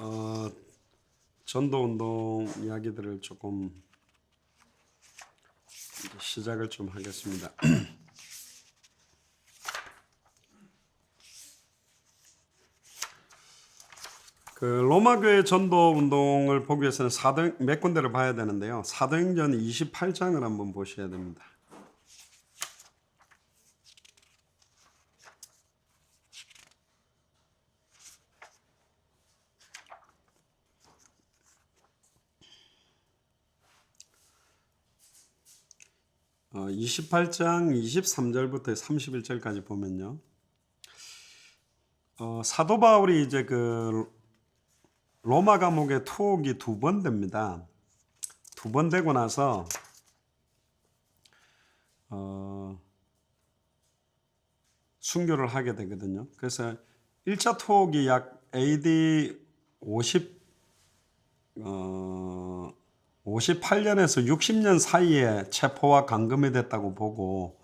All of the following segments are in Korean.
어, 전도운동 이야기들을 조금 시작을 좀 하겠습니다. 그 로마교회 전도운동을 보기 위해서는 몇 군데를 봐야 되는데요. 사도행전 28장을 한번 보셔야 됩니다. 어, 28장 23절부터 31절까지 보면요. 사도 바울이 이제 그 로마 감옥에 투옥이 2번 됩니다. 2번 되고 나서 순교를 하게 되거든요. 그래서 1차 투옥이 약 AD 58년에서 60년 사이에 체포와 감금이 됐다고 보고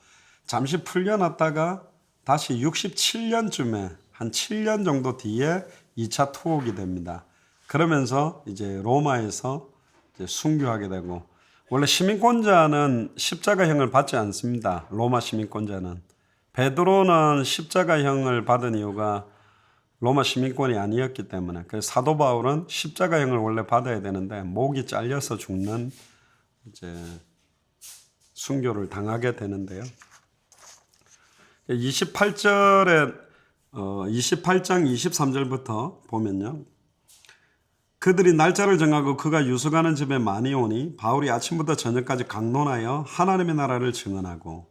잠시 풀려났다가 다시 67년쯤에 한 7년 정도 뒤에 2차 투옥이 됩니다. 그러면서 이제 로마에서 이제 순교하게 되고, 원래 시민권자는 십자가형을 받지 않습니다. 로마 시민권자는. 베드로는 십자가형을 받은 이유가 로마 시민권이 아니었기 때문에. 그래서 사도 바울은 십자가형을 원래 받아야 되는데 목이 잘려서 죽는 이제 순교를 당하게 되는데요. 28장 23절부터 보면요. 그들이 날짜를 정하고 그가 유숙하는 집에 많이 오니 바울이 아침부터 저녁까지 강론하여 하나님의 나라를 증언하고.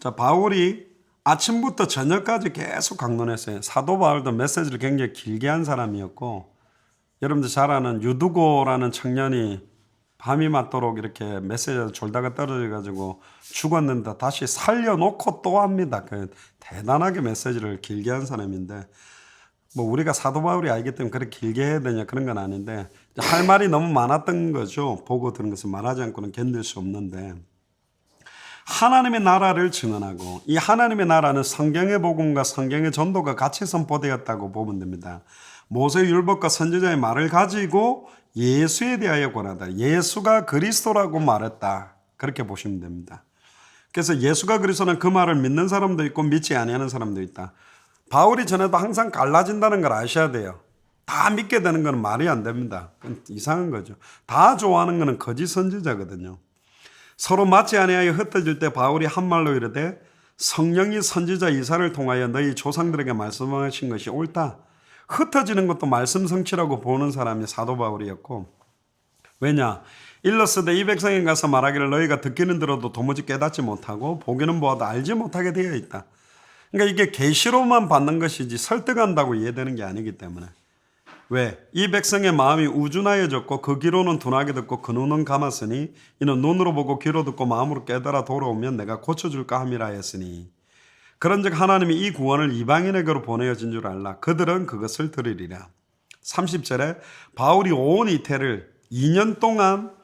자, 바울이 아침부터 저녁까지 계속 강론했어요. 사도 바울도 메시지를 굉장히 길게 한 사람이었고, 여러분들 잘 아는 유두고라는 청년이 밤이 맞도록 이렇게 메시지를 졸다가 떨어져가지고 죽었는데 다시 살려놓고 또 합니다. 대단하게 메시지를 길게 한 사람인데, 뭐 우리가 사도 바울이 알기 때문에 그렇게 길게 해야 되냐 그런 건 아닌데, 할 말이 너무 많았던 거죠. 보고 들은 것을 말하지 않고는 견딜 수 없는데, 하나님의 나라를 증언하고, 이 하나님의 나라는 성경의 복음과 성경의 전도가 같이 선포되었다고 보면 됩니다. 모세의 율법과 선지자의 말을 가지고 예수에 대하여 권하다. 예수가 그리스도라고 말했다. 그렇게 보시면 됩니다. 그래서 예수가 그리스도는 그 말을 믿는 사람도 있고 믿지 아니하는 사람도 있다. 바울이 전에도 항상 갈라진다는 걸 아셔야 돼요. 다 믿게 되는 건 말이 안 됩니다. 그건 이상한 거죠. 다 좋아하는 거는 거짓 선지자거든요. 서로 맞지 아니하여 흩어질 때 바울이 한 말로 이르되 성령이 선지자 이사를 통하여 너희 조상들에게 말씀하신 것이 옳다. 흩어지는 것도 말씀 성취라고 보는 사람이 사도 바울이었고, 왜냐? 일러스되 이 백성에 가서 말하기를 너희가 듣기는 들어도 도무지 깨닫지 못하고 보기는 보아도 알지 못하게 되어 있다. 그러니까 이게 계시로만 받는 것이지 설득한다고 이해되는 게 아니기 때문에. 왜? 이 백성의 마음이 우준하여졌고 그 귀로는 둔하게 듣고 그 눈은 감았으니 이는 눈으로 보고 귀로 듣고 마음으로 깨달아 돌아오면 내가 고쳐줄까 함이라 했으니, 그런즉 하나님이 이 구원을 이방인에게로 보내어진 줄 알라. 그들은 그것을 들으리라. 30절에 바울이 온 이태를 2년 동안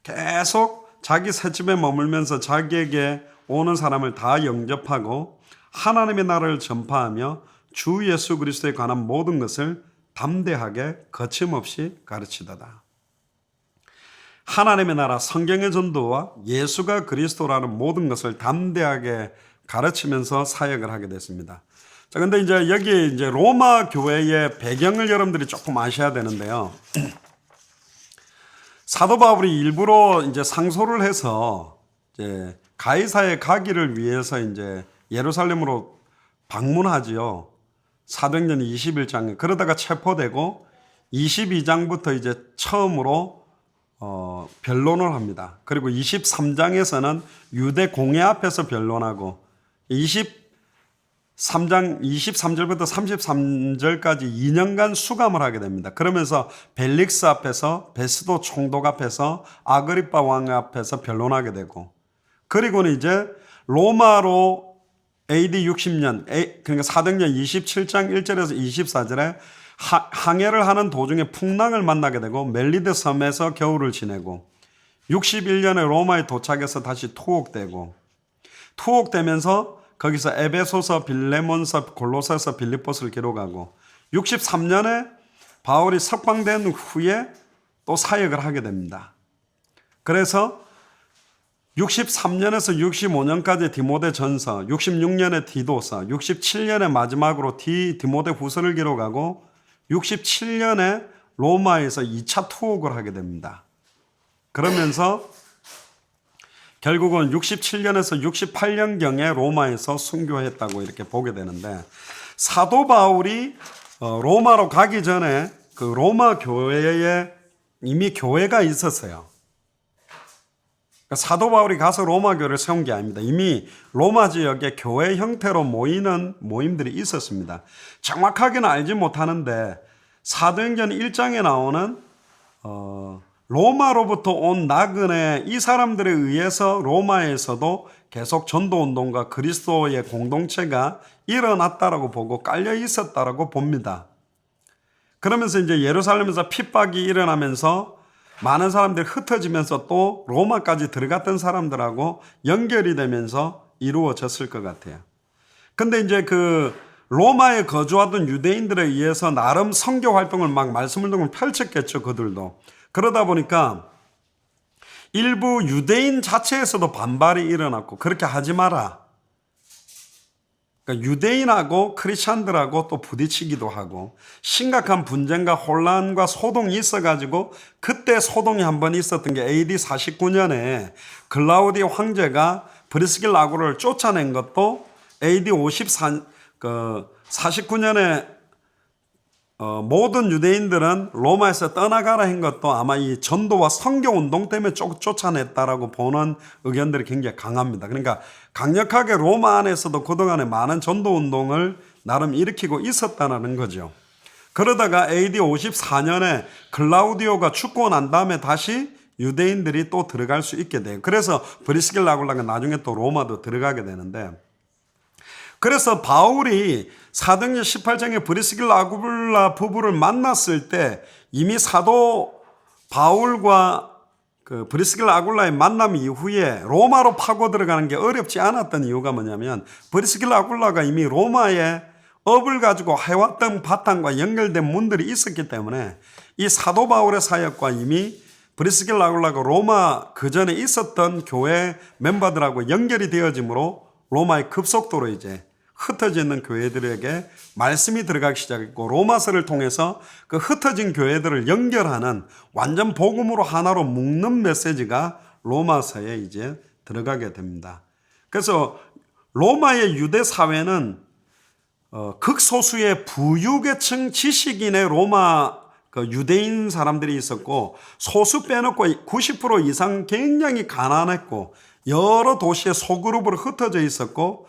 계속 자기 새집에 머물면서 자기에게 오는 사람을 다 영접하고 하나님의 나라를 전파하며 주 예수 그리스도에 관한 모든 것을 담대하게 거침없이 가르치다다. 하나님의 나라, 성경의 전도와 예수가 그리스도라는 모든 것을 담대하게 가르치면서 사역을 하게 됐습니다. 자, 근데 이제 여기 이제 로마 교회의 배경을 여러분들이 조금 아셔야 되는데요. 사도 바울이 일부러 이제 상소를 해서 이제 가이사에 가기를 위해서 이제 예루살렘으로 방문하지요. 사도행전 21장에. 그러다가 체포되고 22장부터 이제 처음으로 변론을 합니다. 그리고 23장에서는 유대 공회 앞에서 변론하고 23장 23절부터 33절까지 2년간 수감을 하게 됩니다. 그러면서 벨릭스 앞에서, 베스도 총독 앞에서, 아그리파 왕 앞에서 변론하게 되고, 그리고는 이제 로마로 AD 60년, 그러니까 사도행전 27장 1절에서 24절에 항해를 하는 도중에 풍랑을 만나게 되고 멜리데 섬에서 겨울을 지내고 61년에 로마에 도착해서 다시 투옥되면서 거기서 에베소서, 빌레몬서, 골로새서, 빌립보서를 기록하고 63년에 바울이 석방된 후에 또 사역을 하게 됩니다. 그래서 63년에서 65년까지 디모데전서, 66년에 디도서, 67년에 마지막으로 디모데 후서를 기록하고 67년에 로마에서 2차 투옥을 하게 됩니다. 그러면서 결국은 67년에서 68년경에 로마에서 순교했다고 이렇게 보게 되는데, 사도 바울이 로마로 가기 전에 그 로마 교회에 이미 교회가 있었어요. 그러니까 사도 바울이 가서 로마 교회를 세운 게 아닙니다. 이미 로마 지역에 교회 형태로 모이는 모임들이 있었습니다. 정확하게는 알지 못하는데 사도행전 1장에 나오는 로마로부터 온 나그네 이 사람들에 의해서 로마에서도 계속 전도운동과 그리스도의 공동체가 일어났다라고 보고 깔려 있었다라고 봅니다. 그러면서 이제 예루살렘에서 핍박이 일어나면서 많은 사람들이 흩어지면서 또 로마까지 들어갔던 사람들하고 연결이 되면서 이루어졌을 것 같아요. 근데 이제 그 로마에 거주하던 유대인들에 의해서 나름 선교 활동을 막 말씀 운동을 펼쳤겠죠, 그들도. 그러다 보니까 일부 유대인 자체에서도 반발이 일어났고, 그렇게 하지 마라. 그러니까 유대인하고 크리스찬들하고 또 부딪히기도 하고, 심각한 분쟁과 혼란과 소동이 있어가지고, 그때 소동이 한번 있었던 게 AD 49년에 글라우디오 황제가 브리스길라 아굴라를 쫓아낸 것도 AD 49년에 모든 유대인들은 로마에서 떠나가라 한 것도 아마 이 전도와 선교 운동 때문에 쫓아냈다라고 보는 의견들이 굉장히 강합니다. 그러니까 강력하게 로마 안에서도 그동안에 많은 전도 운동을 나름 일으키고 있었다는 거죠. 그러다가 AD 54년에 클라우디오가 죽고 난 다음에 다시 유대인들이 또 들어갈 수 있게 돼요. 그래서 브리스길라 아굴라가 나중에 또 로마도 들어가게 되는데, 그래서 바울이 사도행전 18장에 브리스길라 아굴라 부부를 만났을 때 이미 사도 바울과 그 브리스길라 아굴라의 만남 이후에 로마로 파고 들어가는 게 어렵지 않았던 이유가 뭐냐면, 브리스길라 아굴라가 이미 로마에 업을 가지고 해왔던 바탕과 연결된 문들이 있었기 때문에 이 사도 바울의 사역과 이미 브리스길라 아굴라가 로마 그 전에 있었던 교회 멤버들하고 연결이 되어지므로 로마의 급속도로 이제 흩어져 있는 교회들에게 말씀이 들어가기 시작했고, 로마서를 통해서 그 흩어진 교회들을 연결하는 완전 복음으로 하나로 묶는 메시지가 로마서에 이제 들어가게 됩니다. 그래서 로마의 유대 사회는 극소수의 부유계층 지식인의 로마 그 유대인 사람들이 있었고, 소수 빼놓고 90% 이상 굉장히 가난했고, 여러 도시의 소그룹으로 흩어져 있었고,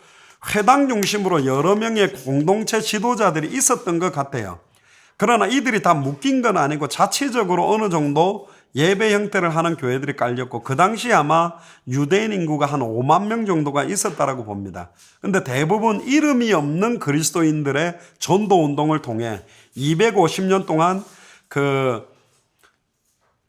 회당 중심으로 여러 명의 공동체 지도자들이 있었던 것 같아요. 그러나 이들이 다 묶인 건 아니고 자체적으로 어느 정도 예배 형태를 하는 교회들이 깔렸고, 그 당시 아마 유대인 인구가 한 5만 명 정도가 있었다라고 봅니다. 근데 대부분 이름이 없는 그리스도인들의 전도 운동을 통해 250년 동안 그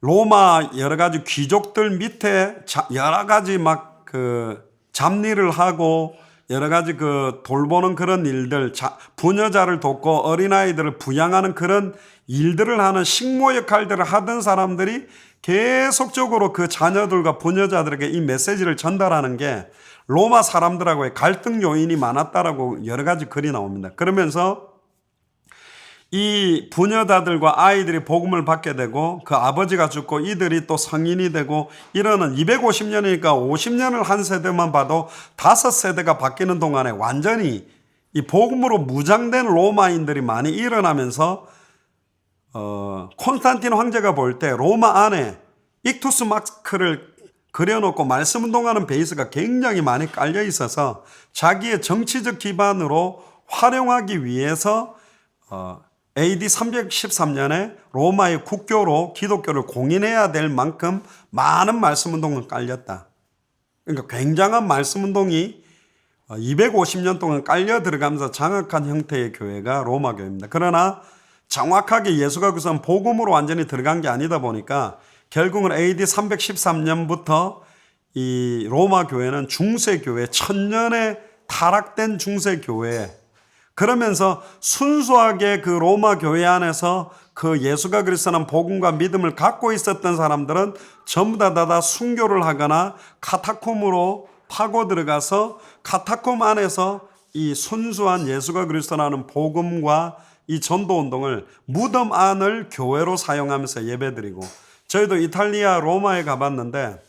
로마 여러 가지 귀족들 밑에 여러 가지 막 그 잡일을 하고 여러 가지 그 돌보는 그런 일들, 부녀자를 돕고 어린아이들을 부양하는 그런 일들을 하는 식모 역할들을 하던 사람들이 계속적으로 그 자녀들과 부녀자들에게 이 메시지를 전달하는 게 로마 사람들하고의 갈등 요인이 많았다라고 여러 가지 글이 나옵니다. 그러면서 이 부녀자들과 아이들이 복음을 받게 되고, 그 아버지가 죽고 이들이 또 성인이 되고 이러는 250년이니까 50년을 한 세대만 봐도 5세대가 바뀌는 동안에 완전히 이 복음으로 무장된 로마인들이 많이 일어나면서 콘스탄틴 황제가 볼 때 로마 안에 익투스 마크를 그려놓고 말씀 운동하는 베이스가 굉장히 많이 깔려 있어서 자기의 정치적 기반으로 활용하기 위해서 AD 313년에 로마의 국교로 기독교를 공인해야 될 만큼 많은 말씀 운동을 깔렸다. 그러니까 굉장한 말씀 운동이 250년 동안 깔려 들어가면서 장악한 형태의 교회가 로마 교회입니다. 그러나 정확하게 예수가 그선 복음으로 완전히 들어간 게 아니다 보니까 결국은 AD 313년부터 이 로마 교회는 중세 교회, 천년에 타락된 중세 교회, 그러면서 순수하게 그 로마 교회 안에서 그 예수가 그리스도라는 복음과 믿음을 갖고 있었던 사람들은 전부 다 순교를 하거나 카타콤으로 파고 들어가서 카타콤 안에서 이 순수한 예수가 그리스도라는 복음과 이 전도 운동을 무덤 안을 교회로 사용하면서 예배드리고, 저희도 이탈리아 로마에 가봤는데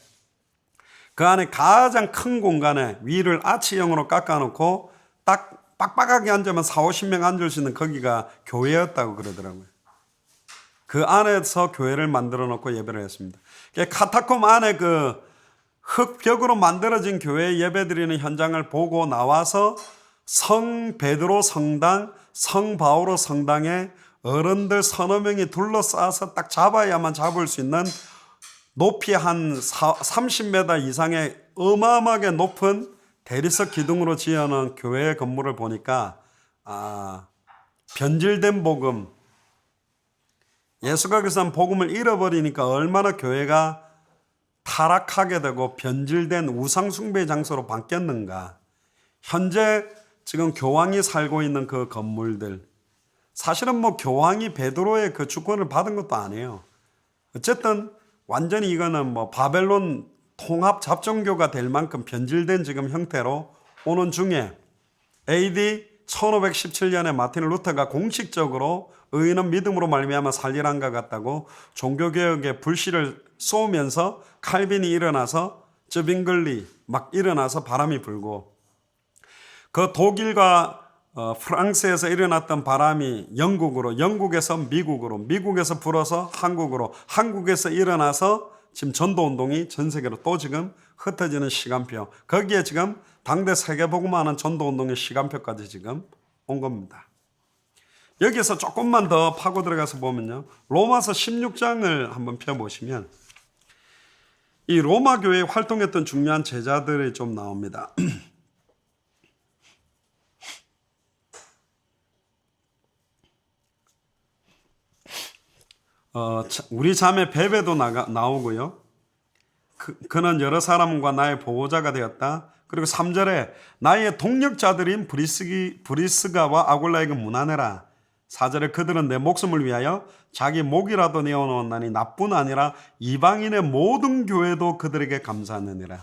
그 안에 가장 큰 공간에 위를 아치형으로 깎아놓고 딱 빡빡하게 앉으면 40-50명 앉을 수 있는 거기가 교회였다고 그러더라고요. 그 안에서 교회를 만들어 놓고 예배를 했습니다. 카타콤 안에 그 흙벽으로 만들어진 교회 예배드리는 현장을 보고 나와서 성 베드로 성당, 성 바오로 성당에 어른들 서너 명이 둘러싸서 딱 잡아야만 잡을 수 있는 높이 한 30m 이상의 어마어마하게 높은 대리석 기둥으로 지어놓은 교회 건물을 보니까 변질된 복음, 예수가 그리스도의 복음을 잃어버리니까 얼마나 교회가 타락하게 되고 변질된 우상숭배 장소로 바뀌었는가. 현재 지금 교황이 살고 있는 그 건물들, 사실은 뭐 교황이 베드로의 그 주권을 받은 것도 아니에요. 어쨌든 완전히 이거는 뭐 바벨론 통합 잡종교가 될 만큼 변질된 지금 형태로 오는 중에 AD 1517년에 마틴 루터가 공식적으로 의인은 믿음으로 말미암아 살리란 것 같다고 종교개혁의 불씨를 쏘면서 칼빈이 일어나서 쯔빙글리 막 일어나서 바람이 불고, 그 독일과 프랑스에서 일어났던 바람이 영국으로, 영국에서 미국으로, 미국에서 불어서 한국으로, 한국에서 일어나서 지금 전도운동이 전 세계로 또 지금 흩어지는 시간표, 거기에 지금 당대 세계복음화하는 전도운동의 시간표까지 지금 온 겁니다. 여기서 조금만 더 파고 들어가서 보면요, 로마서 16장을 한번 펴보시면 이 로마 교회에 활동했던 중요한 제자들이 좀 나옵니다. 우리 자매 베베도 나오고요. 그는 여러 사람과 나의 보호자가 되었다. 그리고 3절에 나의 동력자들인 브리스가와 아굴라에게 문안해라. 4절에 그들은 내 목숨을 위하여 자기 목이라도 내어놓았나니 나뿐 아니라 이방인의 모든 교회도 그들에게 감사하느니라.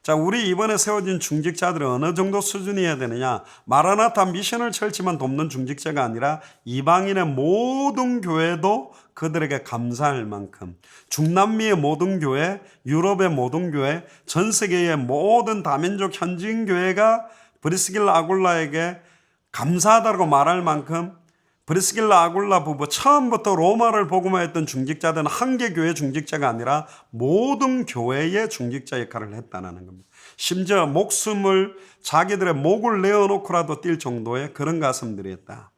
자, 우리 이번에 세워진 중직자들은 어느 정도 수준이어야 되느냐? 마라나타 미션을 철치만 돕는 중직자가 아니라 이방인의 모든 교회도 그들에게 감사할 만큼, 중남미의 모든 교회, 유럽의 모든 교회, 전 세계의 모든 다민족 현지인 교회가 브리스길라 아굴라에게 감사하다고 말할 만큼, 브리스길라 아굴라 부부 처음부터 로마를 복음화했던 중직자들은 한 개 교회 중직자가 아니라 모든 교회의 중직자 역할을 했다는 겁니다. 심지어 목숨을, 자기들의 목을 내어놓고라도 뛸 정도의 그런 가슴들이었다.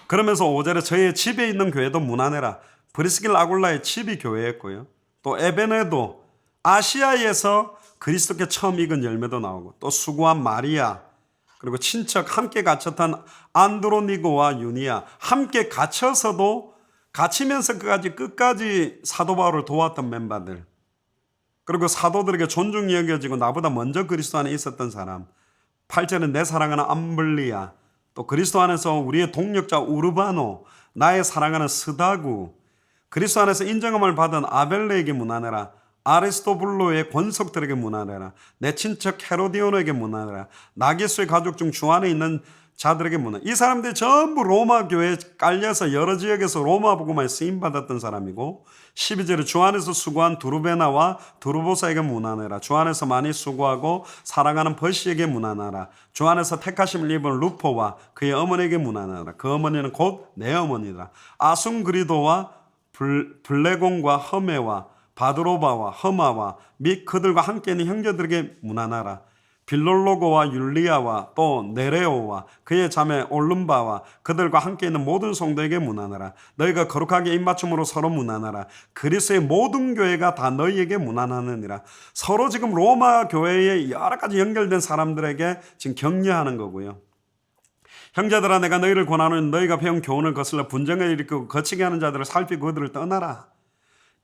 그러면서 5절에 저의 집에 있는 교회도 문안해라. 브리스길라 아굴라의 집이 교회였고요. 또 에베네도 아시아에서 그리스도께 처음 익은 열매도 나오고, 또 수고한 마리아, 그리고 친척 함께 갇혔던 안드로니고와 유니아, 함께 갇혀서도 갇히면서 끝까지 사도 바울을 도왔던 멤버들, 그리고 사도들에게 존중이 여겨지고 나보다 먼저 그리스도 안에 있었던 사람, 8절은 내 사랑하는 암블리아, 또 그리스도 안에서 우리의 동력자 우르바노, 나의 사랑하는 스다구, 그리스도 안에서 인정함을 받은 아벨레에게 문안해라. 아리스토블로의 권속들에게 문안해라. 내 친척 헤로디오노에게 문안해라. 나게수의 가족 중 주 안에 있는 자들에게 문안. 이 사람들이 전부 로마 교회에 깔려서 여러 지역에서 로마 복음화에 쓰임받았던 사람이고, 12절에 주 안에서 수고한 두루베나와 두루보사에게 문안해라. 주 안에서 많이 수고하고 사랑하는 버시에게 문안하라. 주 안에서 택하심을 입은 루포와 그의 어머니에게 문안하라. 그 어머니는 곧 내 어머니라. 아순그리도와 블레곤과 허메와 바드로바와 허마와 및 그들과 함께 있는 형제들에게 문안하라. 빌롤로고와 율리아와 또 네레오와 그의 자매 올름바와 그들과 함께 있는 모든 성도에게 문안하라. 너희가 거룩하게 입맞춤으로 서로 문안하라. 그리스도의 모든 교회가 다 너희에게 문안하느니라. 서로 지금 로마 교회에 여러 가지 연결된 사람들에게 지금 격려하는 거고요. 형제들아, 내가 너희를 권하노니 너희가 배운 교훈을 거슬러 분쟁을 일으키고 거치게 하는 자들을 살피고 그들을 떠나라.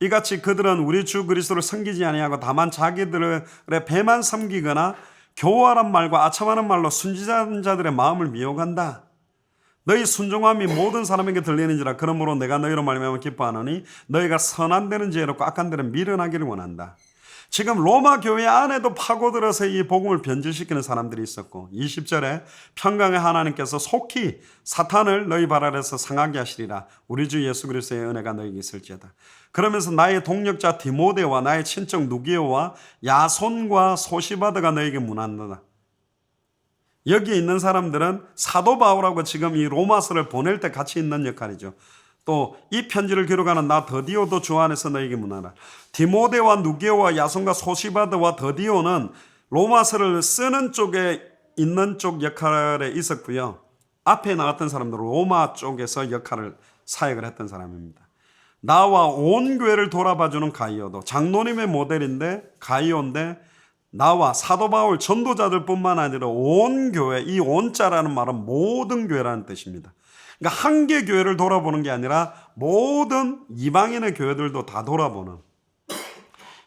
이같이 그들은 우리 주 그리스도를 섬기지 아니하고 다만 자기들의 배만 섬기거나 교활한 말과 아첨하는 말로 순진한 자들의 마음을 미혹한다. 너희 순종함이 모든 사람에게 들리는지라. 그러므로 내가 너희로 말미암아 기뻐하노니 너희가 선한 데는 지혜롭고 악한 데는 미련하기를 원한다. 지금 로마 교회 안에도 파고들어서 이 복음을 변질시키는 사람들이 있었고, 20절에 평강의 하나님께서 속히 사탄을 너희 발 아래서 상하게 하시리라. 우리 주 예수 그리스도의 은혜가 너희에게 있을지어다. 그러면서 나의 동력자 디모데와 나의 친척 누기오와 야손과 소시바드가 너희에게 문안하다. 여기 있는 사람들은 사도 바울하고 지금 이 로마서를 보낼 때 같이 있는 역할이죠. 또 이 편지를 기록하는 나 더디오도 주 안에서 너에게 문하라. 디모데와 누게오와 야손과 소시바드와 더디오는 로마서를 쓰는 쪽에 있는 쪽 역할에 있었고요. 앞에 나왔던 사람들은 로마 쪽에서 사역을 했던 사람입니다. 나와 온 교회를 돌아봐주는 가이오도 장로님의 모델인데 가이오인데, 나와 사도 바울 전도자들뿐만 아니라 온 교회, 이 온자라는 말은 모든 교회라는 뜻입니다. 그러니까 한 개 교회를 돌아보는 게 아니라 모든 이방인의 교회들도 다 돌아보는,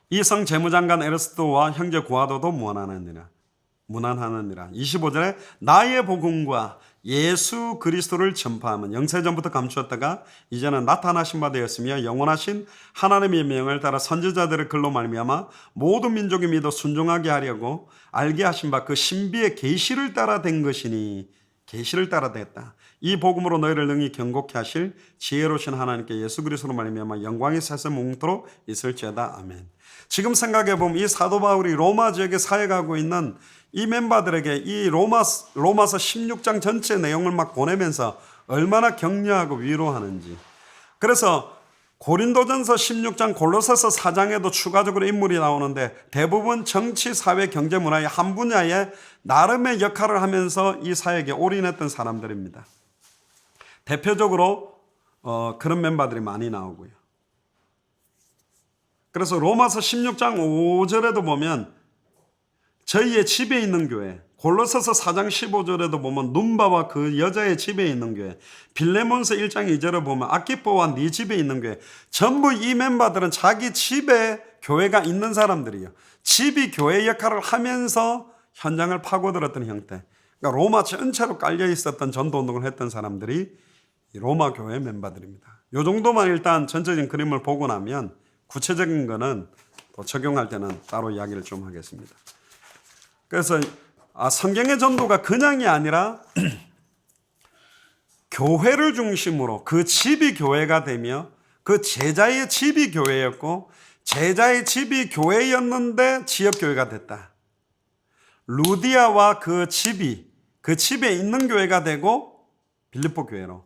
이성 재무장관 에르스도와 형제 구하도도 무난하느니라. 25절에 나의 복음과 예수 그리스도를 전파하면 영세전부터 감추었다가 이제는 나타나신 바 되었으며 영원하신 하나님의 명을 따라 선지자들의 글로 말미암아 모든 민족이 믿어 순종하게 하려고 알게 하신 바 그 신비의 계시를 따라 된 것이니, 계시를 따라 됐다. 이 복음으로 너희를 능히 경고케 하실 지혜로우신 하나님께 예수 그리스도로 말미암아 영광이 세세 뭉토록 있을지어다. 아멘. 지금 생각해 보면 이 사도 바울이 로마 지역에 사역하고 있는 이 멤버들에게 이 로마서 16장 전체 내용을 막 보내면서 얼마나 격려하고 위로하는지. 그래서 고린도전서 16장, 골로새서 4장에도 추가적으로 인물이 나오는데 대부분 정치, 사회, 경제, 문화의 한 분야에 나름의 역할을 하면서 이 사역에 올인했던 사람들입니다. 대표적으로 그런 멤버들이 많이 나오고요. 그래서 로마서 16장 5절에도 보면 저희의 집에 있는 교회, 골로새서 4장 15절에도 보면 눈바와 그 여자의 집에 있는 교회, 빌레몬서 1장 2절에 보면 아키포와 네 집에 있는 교회, 전부 이 멤버들은 자기 집에 교회가 있는 사람들이에요. 집이 교회 역할을 하면서 현장을 파고들었던 형태. 그러니까 로마 전체로 깔려 있었던 전도운동을 했던 사람들이 이 로마 교회 멤버들입니다. 이 정도만 일단 전체적인 그림을 보고 나면 구체적인 거는 또 적용할 때는 따로 이야기를 좀 하겠습니다. 그래서 성경의 전도가 그냥이 아니라 교회를 중심으로 그 집이 교회가 되며 그 제자의 집이 교회였고 제자의 집이 교회였는데 지역교회가 됐다. 루디아와 그 집에 있는 교회가 되고 빌립보 교회로,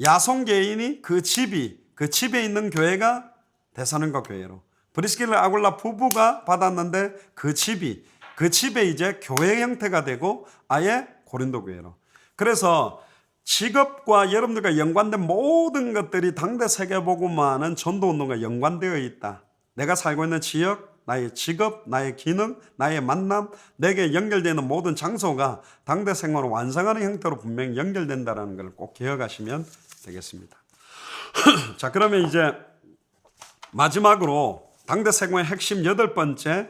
야손 개인이 그 집에 있는 교회가 데살로니가 교회로, 브리스길라 아굴라 부부가 받았는데 그 집에 이제 교회 형태가 되고 아예 고린도 교회로. 그래서 직업과 여러분들과 연관된 모든 것들이 당대 세계복음화는 전도운동과 연관되어 있다. 내가 살고 있는 지역, 나의 직업, 나의 기능, 나의 만남, 내게 연결되는 모든 장소가 당대 생활을 완성하는 형태로 분명히 연결된다는 걸 꼭 기억하시면 되겠습니다. 자, 그러면 이제 마지막으로 당대 생활의 핵심 8번째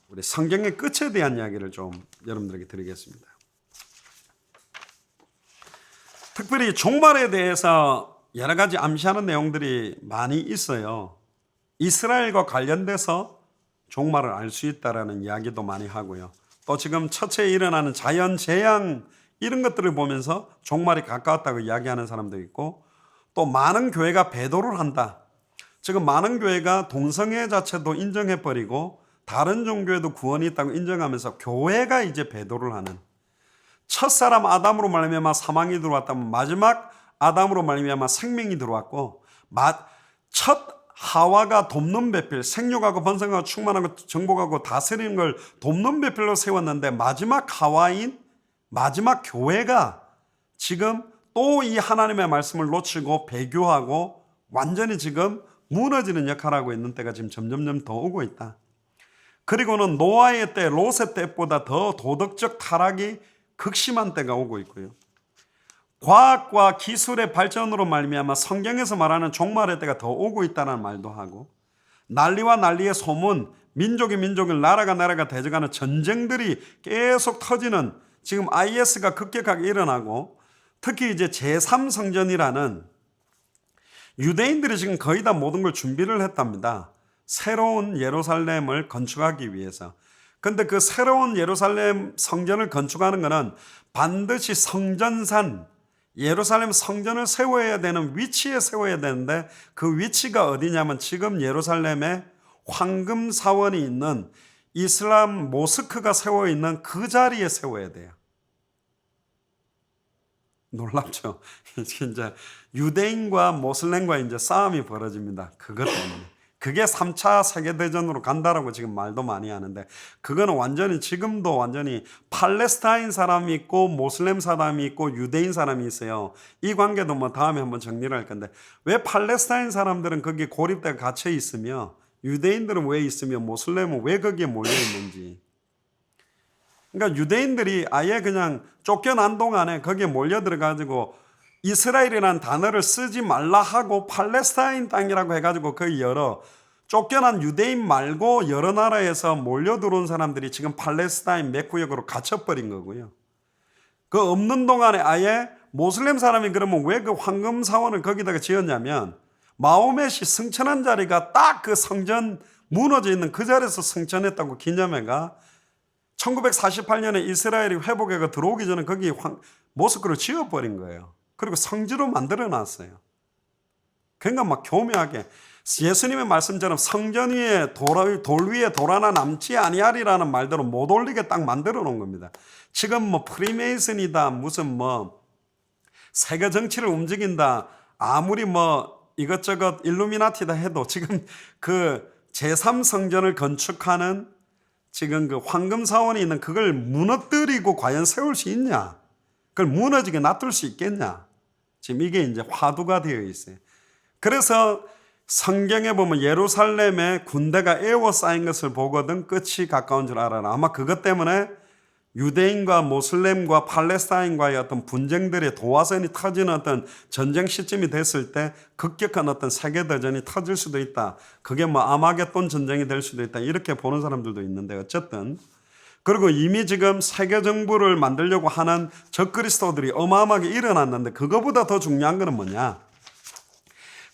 우리 성경의 끝에 대한 이야기를 좀 여러분들에게 드리겠습니다. 특별히 종말에 대해서 여러 가지 암시하는 내용들이 많이 있어요. 이스라엘과 관련돼서 종말을 알 수 있다라는 이야기도 많이 하고요. 또 지금 처체에 일어나는 자연 재앙 이런 것들을 보면서 종말이 가까웠다고 이야기하는 사람도 있고, 또 많은 교회가 배도를 한다. 지금 많은 교회가 동성애 자체도 인정해버리고 다른 종교에도 구원이 있다고 인정하면서 교회가 이제 배도를 하는, 첫사람 아담으로 말미암아 사망이 들어왔다면 마지막 아담으로 말미암아 생명이 들어왔고, 첫 하와가 돕는 배필, 생육하고 번성하고 충만하고 정복하고 다스리는 걸 돕는 배필로 세웠는데 마지막 하와인 마지막 교회가 지금 또 이 하나님의 말씀을 놓치고 배교하고 완전히 지금 무너지는 역할을 하고 있는 때가 지금 점점점 더 오고 있다. 그리고는 노아의 때, 롯의 때보다 더 도덕적 타락이 극심한 때가 오고 있고요. 과학과 기술의 발전으로 말미암아 성경에서 말하는 종말의 때가 더 오고 있다는 말도 하고, 난리와 난리의 소문, 민족이 민족을, 나라가 나라가 대적하는 전쟁들이 계속 터지는, 지금 IS가 급격하게 일어나고, 특히 이제 제3성전이라는 유대인들이 지금 거의 다 모든 걸 준비를 했답니다. 새로운 예루살렘을 건축하기 위해서. 근데 그 새로운 예루살렘 성전을 건축하는 것은 반드시 성전산, 예루살렘 성전을 세워야 되는 위치에 세워야 되는데 그 위치가 어디냐면 지금 예루살렘에 황금 사원이 있는 이슬람 모스크가 세워 있는 그 자리에 세워야 돼요. 놀랍죠? 이제 유대인과 모슬렘과 이제 싸움이 벌어집니다. 그것 때문에. 그게 3차 세계대전으로 간다라고 지금 말도 많이 하는데 그거는 완전히 지금도 완전히 팔레스타인 사람이 있고 모슬렘 사람이 있고 유대인 사람이 있어요. 이 관계도 뭐 다음에 한번 정리를 할 건데 왜 팔레스타인 사람들은 거기에 고립돼 갇혀 있으며 유대인들은 왜 있으며 모슬렘은 왜 거기에 몰려 있는지. 그러니까 유대인들이 아예 그냥 쫓겨난 동안에 거기에 몰려 들어가지고 이스라엘이라는 단어를 쓰지 말라 하고 팔레스타인 땅이라고 해가지고 거의 여러 쫓겨난 유대인 말고 여러 나라에서 몰려 들어온 사람들이 지금 팔레스타인 몇 구역으로 갇혀버린 거고요. 그 없는 동안에 아예 모슬렘 사람이 그러면 왜 그 황금 사원을 거기다가 지었냐면 마호멧이 승천한 자리가 딱 그 성전 무너져 있는 그 자리에서 승천했다고 기념회가 1948년에 이스라엘이 회복해가 들어오기 전에 거기 모스크를 지어버린 거예요. 그리고 성지로 만들어 놨어요. 그러니까 막 교묘하게 예수님의 말씀처럼 성전 위에 돌 위에 돌 하나 남지 아니하리라는 말대로 못 올리게 딱 만들어 놓은 겁니다. 지금 뭐 프리메이슨이다 무슨 뭐 세계 정치를 움직인다 아무리 뭐 이것저것 일루미나티다 해도 지금 그 제3성전을 건축하는 지금 그 황금 사원이 있는 그걸 무너뜨리고 과연 세울 수 있냐? 그걸 무너지게 놔둘 수 있겠냐? 지금 이게 이제 화두가 되어 있어요. 그래서 성경에 보면 예루살렘에 군대가 에워싸인 것을 보거든 끝이 가까운 줄 알아라. 아마 그것 때문에 유대인과 모슬렘과 팔레스타인과의 어떤 분쟁들의 도화선이 터지는 어떤 전쟁 시점이 됐을 때 급격한 어떤 세계대전이 터질 수도 있다. 그게 뭐 아마겟돈 전쟁이 될 수도 있다. 이렇게 보는 사람들도 있는데 어쨌든 그리고 이미 지금 세계 정부를 만들려고 하는 적그리스도들이 어마어마하게 일어났는데 그거보다 더 중요한 것은 뭐냐?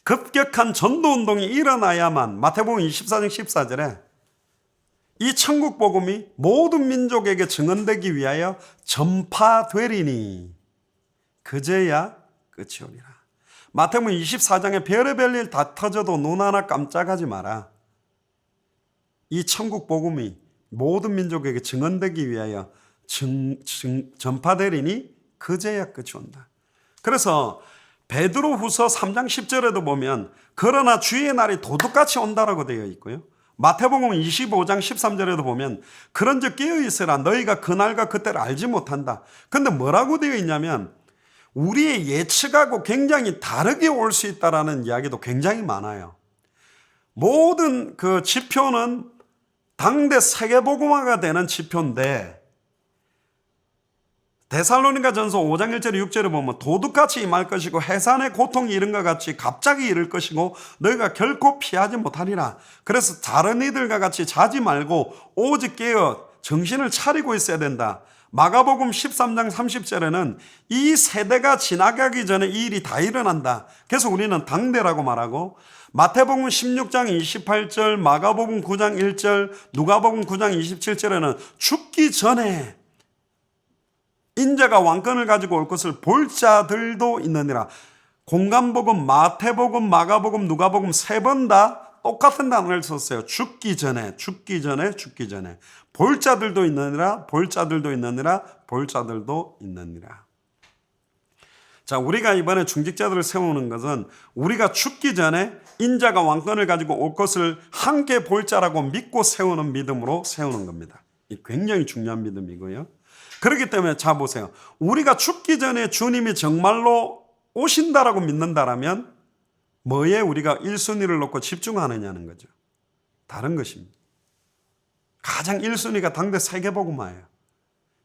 급격한 전도운동이 일어나야만 마태복음 24장 14절에 이 천국 복음이 모든 민족에게 증언되기 위하여 전파되리니 그제야 끝이 오리라. 마태복음 24장에 별의별 일 다 터져도 눈 하나 깜짝하지 마라. 이 천국 복음이 모든 민족에게 증언되기 위하여 전파되리니 그제야 끝이 온다. 그래서 베드로후서 3장 10절에도 보면 그러나 주의 날이 도둑같이 온다라고 되어 있고요. 마태복음 25장 13절에도 보면 그런즉 깨어있으라 너희가 그날과 그때를 알지 못한다. 근데 뭐라고 되어 있냐면 우리의 예측하고 굉장히 다르게 올 수 있다라는 이야기도 굉장히 많아요. 모든 그 지표는 당대 세계복음화가 되는 지표인데 데살로니가 전서 5장 1절 6절에 보면 도둑같이 임할 것이고 해산의 고통이 이른 것 같이 갑자기 이를 것이고 너희가 결코 피하지 못하리라. 그래서 다른 이들과 같이 자지 말고 오직 깨어 정신을 차리고 있어야 된다. 마가복음 13장 30절에는 이 세대가 지나가기 전에 이 일이 다 일어난다. 그래서 우리는 당대라고 말하고 마태복음 16장 28절, 마가복음 9장 1절, 누가복음 9장 27절에는 죽기 전에 인자가 왕권을 가지고 올 것을 볼 자들도 있느니라. 공간복음, 마태복음, 마가복음, 누가복음 세 번 다 똑같은 단어를 썼어요. 죽기 전에, 죽기 전에, 죽기 전에. 볼 자들도 있느니라, 볼 자들도 있느니라, 볼 자들도 있느니라. 자, 우리가 이번에 중직자들을 세우는 것은 우리가 죽기 전에 인자가 왕권을 가지고 올 것을 함께 볼 자라고 믿고 세우는 믿음으로 세우는 겁니다. 이 굉장히 중요한 믿음이고요. 그렇기 때문에 자 보세요. 우리가 죽기 전에 주님이 정말로 오신다라고 믿는다라면 뭐에 우리가 1순위를 놓고 집중하느냐는 거죠. 다른 것입니다. 가장 1순위가 당대 세계복음화예요.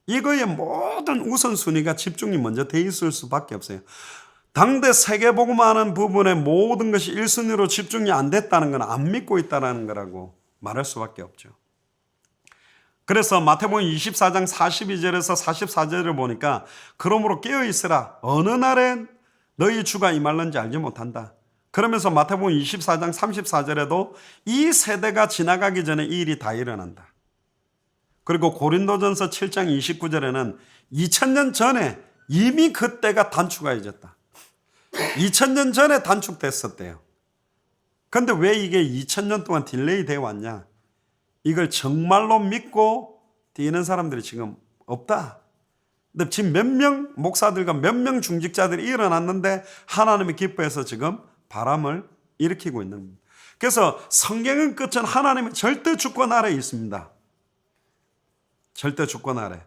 이거의 모든 우선순위가 집중이 먼저 돼 있을 수밖에 없어요. 당대 세계복음화하는 부분에 모든 것이 1순위로 집중이 안 됐다는 건 안 믿고 있다는 거라고 말할 수밖에 없죠. 그래서 마태복음 24장 42절에서 44절을 보니까 그러므로 깨어있으라 어느 날엔 너희 주가 임할는지 알지 못한다. 그러면서 마태복음 24장 34절에도 이 세대가 지나가기 전에 이 일이 다 일어난다. 그리고 고린도전서 7장 29절에는 2000년 전에 이미 그때가 단축해졌다. 2000년 전에 단축됐었대요. 그런데 왜 이게 2000년 동안 딜레이 되어 왔냐? 이걸 정말로 믿고 뛰는 사람들이 지금 없다. 근데 지금 몇 명 목사들과 몇 명 중직자들이 일어났는데 하나님이 기뻐해서 지금 바람을 일으키고 있는 겁니다. 그래서 성경의 끝은 하나님의 절대 주권 아래에 있습니다. 절대 주권 아래.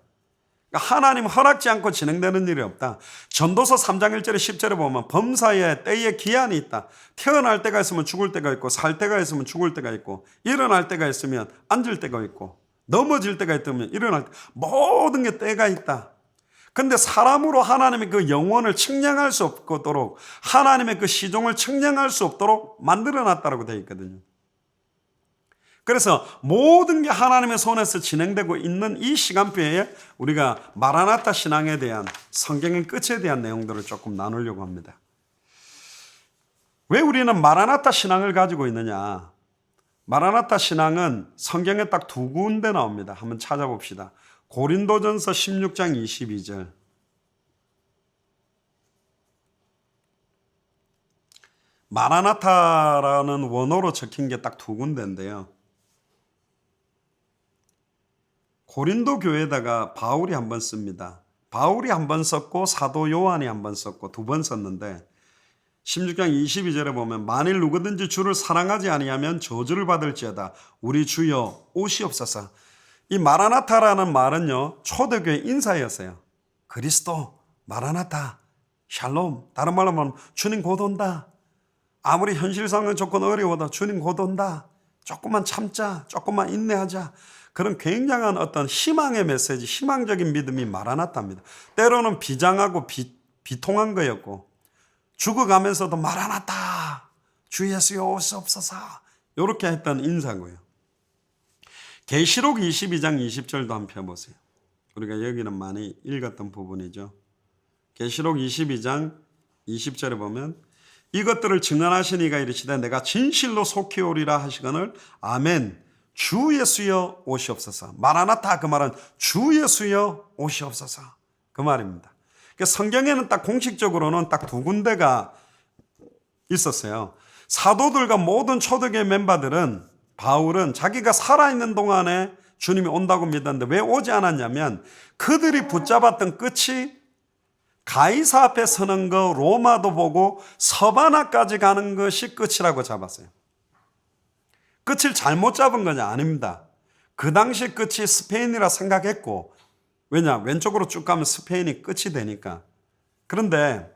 그러니까 하나님 허락지 않고 진행되는 일이 없다. 전도서 3장 1절에 10절에 보면 범사에 때에 기한이 있다. 태어날 때가 있으면 죽을 때가 있고 살 때가 있으면 죽을 때가 있고 일어날 때가 있으면 앉을 때가 있고 넘어질 때가 있다면 일어날 때 모든 게 때가 있다. 근데 사람으로 하나님의 그 영혼을 측량할 수 없도록 하나님의 그 시종을 측량할 수 없도록 만들어놨다고 되어 있거든요. 그래서 모든 게 하나님의 손에서 진행되고 있는 이 시간표에 우리가 마라나타 신앙에 대한 성경의 끝에 대한 내용들을 조금 나누려고 합니다. 왜 우리는 마라나타 신앙을 가지고 있느냐? 마라나타 신앙은 성경에 딱 두 군데 나옵니다. 한번 찾아봅시다. 고린도전서 16장 22절. 마라나타라는 원어로 적힌 게 딱 두 군데인데요. 고린도 교회에다가 바울이 한 번 씁니다. 바울이 한 번 썼고 사도 요한이 한 번 썼고 두 번 썼는데 16장 22절에 보면 만일 누구든지 주를 사랑하지 아니하면 저주를 받을지어다. 우리 주여 오시옵소서. 이 마라나타라는 말은요 초대교회 인사였어요. 그리스도, 마라나타, 샬롬. 다른 말로 하면 주님 곧 온다. 아무리 현실상의 조건 어려워도 주님 곧 온다. 조금만 참자, 조금만 인내하자. 그런 굉장한 어떤 희망의 메시지, 희망적인 믿음이 마라나타입니다. 때로는 비장하고 비통한 거였고 죽어가면서도 마라나타, 주 예수여 오시옵소서 이렇게 했던 인사고요. 계시록 22장 20절도 한번 펴보세요. 우리가 여기는 많이 읽었던 부분이죠. 계시록 22장 20절에 보면 이것들을 증언하신 이가 이르시되 내가 진실로 속히 오리라 하시거늘 아멘. 주 예수여 오시옵소서. 마라나타 그 말은 주 예수여 오시옵소서 그 말입니다. 그러니까 성경에는 딱 공식적으로는 딱 두 군데가 있었어요. 사도들과 모든 초대교회 멤버들은 바울은 자기가 살아있는 동안에 주님이 온다고 믿었는데 왜 오지 않았냐면 그들이 붙잡았던 끝이 가이사 앞에 서는 거 로마도 보고 서바나까지 가는 것이 끝이라고 잡았어요. 끝을 잘못 잡은 거냐? 아닙니다. 그 당시 끝이 스페인이라 생각했고 왜냐? 왼쪽으로 쭉 가면 스페인이 끝이 되니까. 그런데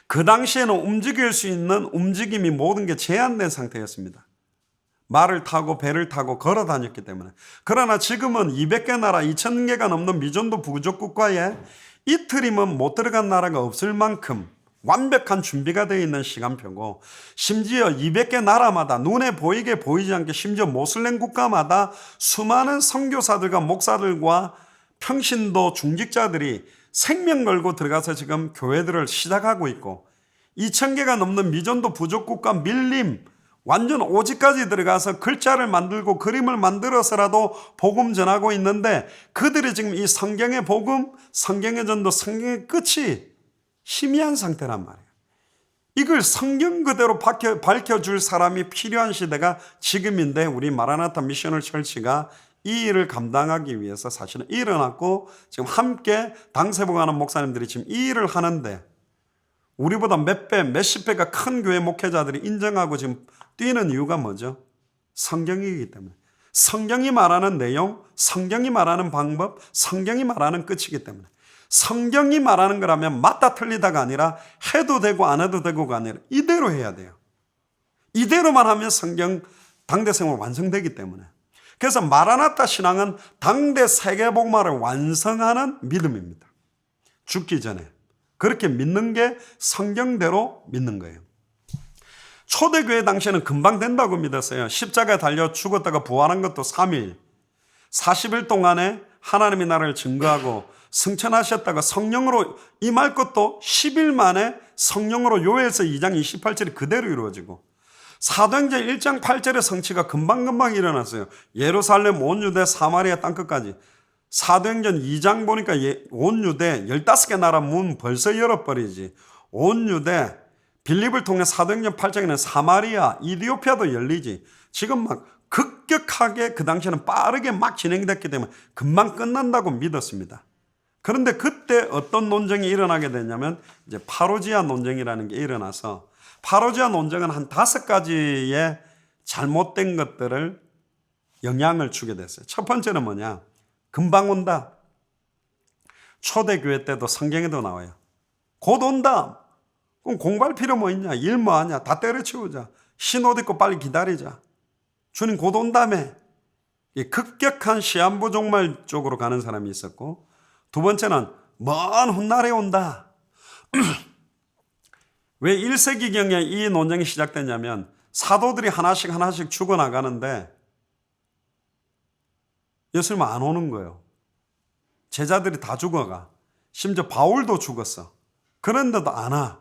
그 당시에는 움직일 수 있는 움직임이 모든 게 제한된 상태였습니다. 말을 타고 배를 타고 걸어 다녔기 때문에. 그러나 지금은 200개 나라 2000개가 넘는 미전도 부족 국가에 이틀이면 못 들어간 나라가 없을 만큼 완벽한 준비가 되어 있는 시간표고 심지어 200개 나라마다 눈에 보이게 보이지 않게 심지어 모슬렘 국가마다 수많은 선교사들과 목사들과 평신도 중직자들이 생명 걸고 들어가서 지금 교회들을 시작하고 있고 2000개가 넘는 미전도 부족 국가 밀림 완전 오지까지 들어가서 글자를 만들고 그림을 만들어서라도 복음 전하고 있는데 그들이 지금 이 성경의 복음, 성경의 전도, 성경의 끝이 희미한 상태란 말이에요. 이걸 성경 그대로 밝혀줄 사람이 필요한 시대가 지금인데 우리 마라나타 미셔널 철치가 이 일을 감당하기 위해서 사실은 일어났고 지금 함께 당세복하는 목사님들이 지금 이 일을 하는데 우리보다 몇 배, 몇십 배가 큰 교회 목회자들이 인정하고 지금 뛰는 이유가 뭐죠? 성경이기 때문에. 성경이 말하는 내용, 성경이 말하는 방법, 성경이 말하는 끝이기 때문에. 성경이 말하는 거라면 맞다 틀리다가 아니라 해도 되고 안 해도 되고가 아니라 이대로 해야 돼요. 이대로만 하면 성경 당대 생활 완성되기 때문에. 그래서 마라나타 신앙은 당대 세계복음화를 완성하는 믿음입니다. 죽기 전에. 그렇게 믿는 게 성경대로 믿는 거예요. 초대교회 당시에는 금방 된다고 믿었어요. 십자가에 달려 죽었다가 부활한 것도 3일. 40일 동안에 하나님의 나라를 증거하고 승천하셨다가 성령으로 임할 것도 10일 만에 성령으로 요엘서 2장 28절이 그대로 이루어지고 사도행전 1장 8절의 성취가 금방금방 일어났어요. 예루살렘, 온 유대, 사마리아 땅끝까지. 사도행전 2장 보니까 온 유대 15개 나라 문 벌써 열어버리지. 온 유대, 빌립을 통해 사도행전 8장에는 사마리아, 이디오피아도 열리지. 지금 막 급격하게 그 당시에는 빠르게 막 진행됐기 때문에 금방 끝난다고 믿었습니다. 그런데 그때 어떤 논쟁이 일어나게 됐냐면 이제 파루지아 논쟁이라는 게 일어나서 파루지아 논쟁은 한 5가지의 잘못된 것들을 영향을 주게 됐어요. 첫 번째는 뭐냐? 금방 온다. 초대교회 때도 성경에도 나와요. 곧 온다. 그럼 공부할 필요 뭐 있냐? 일 뭐 하냐? 다 때려치우자. 신옷 입고 빨리 기다리자. 주님 곧 온다며. 급격한 시한부 종말 쪽으로 가는 사람이 있었고, 두 번째는 먼 훗날에 온다. 왜 1세기경에 이 논쟁이 시작됐냐면 사도들이 하나씩 죽어나가는데 예수님 안 오는 거예요. 제자들이 다 죽어가. 심지어 바울도 죽었어. 그런데도 안 와.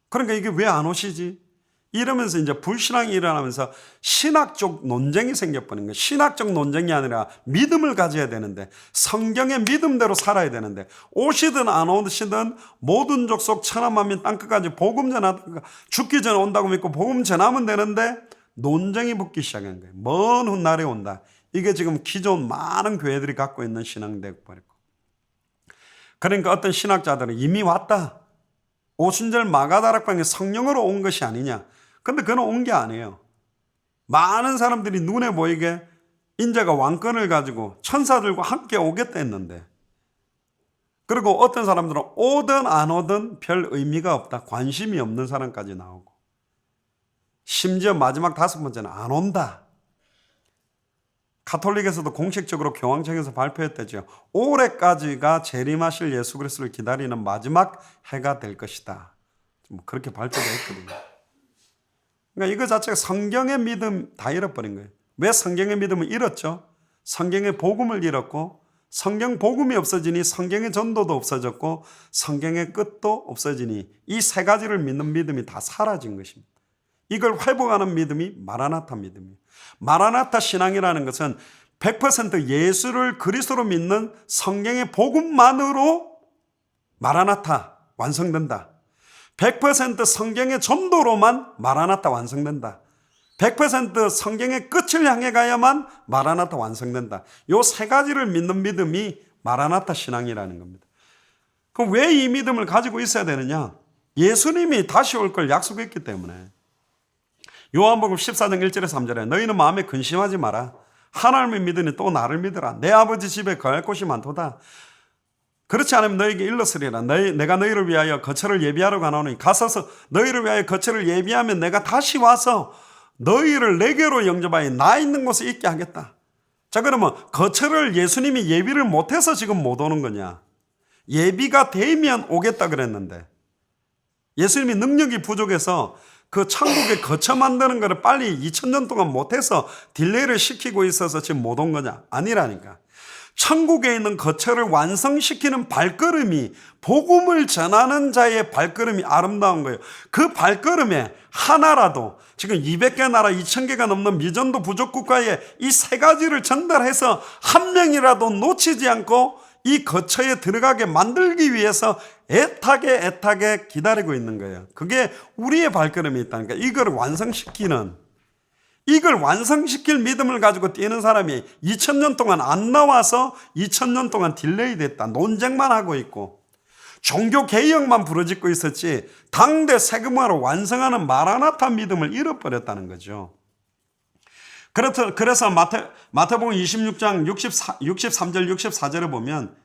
그러니까 이게 왜 안 오시지? 이러면서 이제 불신앙이 일어나면서 신학적 논쟁이 생겨버린 거예요. 신학적 논쟁이 아니라 믿음을 가져야 되는데 성경의 믿음대로 살아야 되는데 오시든 안 오시든 모든 족속 천하만민 땅끝까지 복음 전하다가 죽기 전에 온다고 믿고 복음 전하면 되는데 논쟁이 붙기 시작한 거예요. 먼 훗날에 온다. 이게 지금 기존 많은 교회들이 갖고 있는 신앙되고 버렸고. 그러니까 어떤 신학자들은 이미 왔다. 오순절 마가다락방에 성령으로 온 것이 아니냐. 근데 그는 온 게 아니에요. 많은 사람들이 눈에 보이게 인자가 왕권을 가지고 천사들과 함께 오겠다 했는데 그리고 어떤 사람들은 오든 안 오든 별 의미가 없다. 관심이 없는 사람까지 나오고 심지어 마지막 5번째는 안 온다. 가톨릭에서도 공식적으로 교황청에서 발표했대죠. 올해까지가 재림하실 예수 그리스도를 기다리는 마지막 해가 될 것이다. 그렇게 발표가 했거든요. 그러니까 이거 자체가 성경의 믿음 다 잃어버린 거예요. 왜 성경의 믿음을 잃었죠? 성경의 복음을 잃었고 성경 복음이 없어지니 성경의 전도도 없어졌고 성경의 끝도 없어지니 이 3가지를 믿는 믿음이 다 사라진 것입니다. 이걸 회복하는 믿음이 마라나타 믿음이에요. 마라나타 신앙이라는 것은 100% 예수를 그리스도로 믿는 성경의 복음만으로 마라나타 완성된다. 100% 성경의 전도로만 마라나타 완성된다. 100% 성경의 끝을 향해 가야만 마라나타 완성된다. 이 3가지를 믿는 믿음이 마라나타 신앙이라는 겁니다. 그럼 왜 이 믿음을 가지고 있어야 되느냐? 예수님이 다시 올 걸 약속했기 때문에. 요한복음 14장 1절에서 3절에 너희는 마음에 근심하지 마라. 하나님을 믿으니 또 나를 믿으라. 내 아버지 집에 거할 곳이 많도다. 그렇지 않으면 너에게 일렀으리라. 내가 너희를 위하여 거처를 예비하러 가노니 가서서 너희를 위하여 거처를 예비하면 내가 다시 와서 너희를 내게로 영접하여 나 있는 곳에 있게 하겠다. 자, 그러면 거처를 예수님이 예비를 못해서 지금 못 오는 거냐? 예비가 되면 오겠다 그랬는데 예수님이 능력이 부족해서 그 천국에 거처 만드는 거를 빨리 2000년 동안 못해서 딜레이를 시키고 있어서 지금 못 온 거냐? 아니라니까. 천국에 있는 거처를 완성시키는 발걸음이 복음을 전하는 자의 발걸음이 아름다운 거예요. 그 발걸음에 하나라도 지금 200개 나라 2000개가 넘는 미전도 부족 국가에 이 3가지를 전달해서 한 명이라도 놓치지 않고 이 거처에 들어가게 만들기 위해서 애타게 기다리고 있는 거예요. 그게 우리의 발걸음이 있다니까. 이걸 완성시킬 믿음을 가지고 뛰는 사람이 2000년 동안 안 나와서 2000년 동안 딜레이 됐다. 논쟁만 하고 있고 종교 개혁만 부르짖고 있었지 당대 세금화로 완성하는 마라나타 믿음을 잃어버렸다는 거죠. 그래서 마태복음 26장 63절 64절에 보면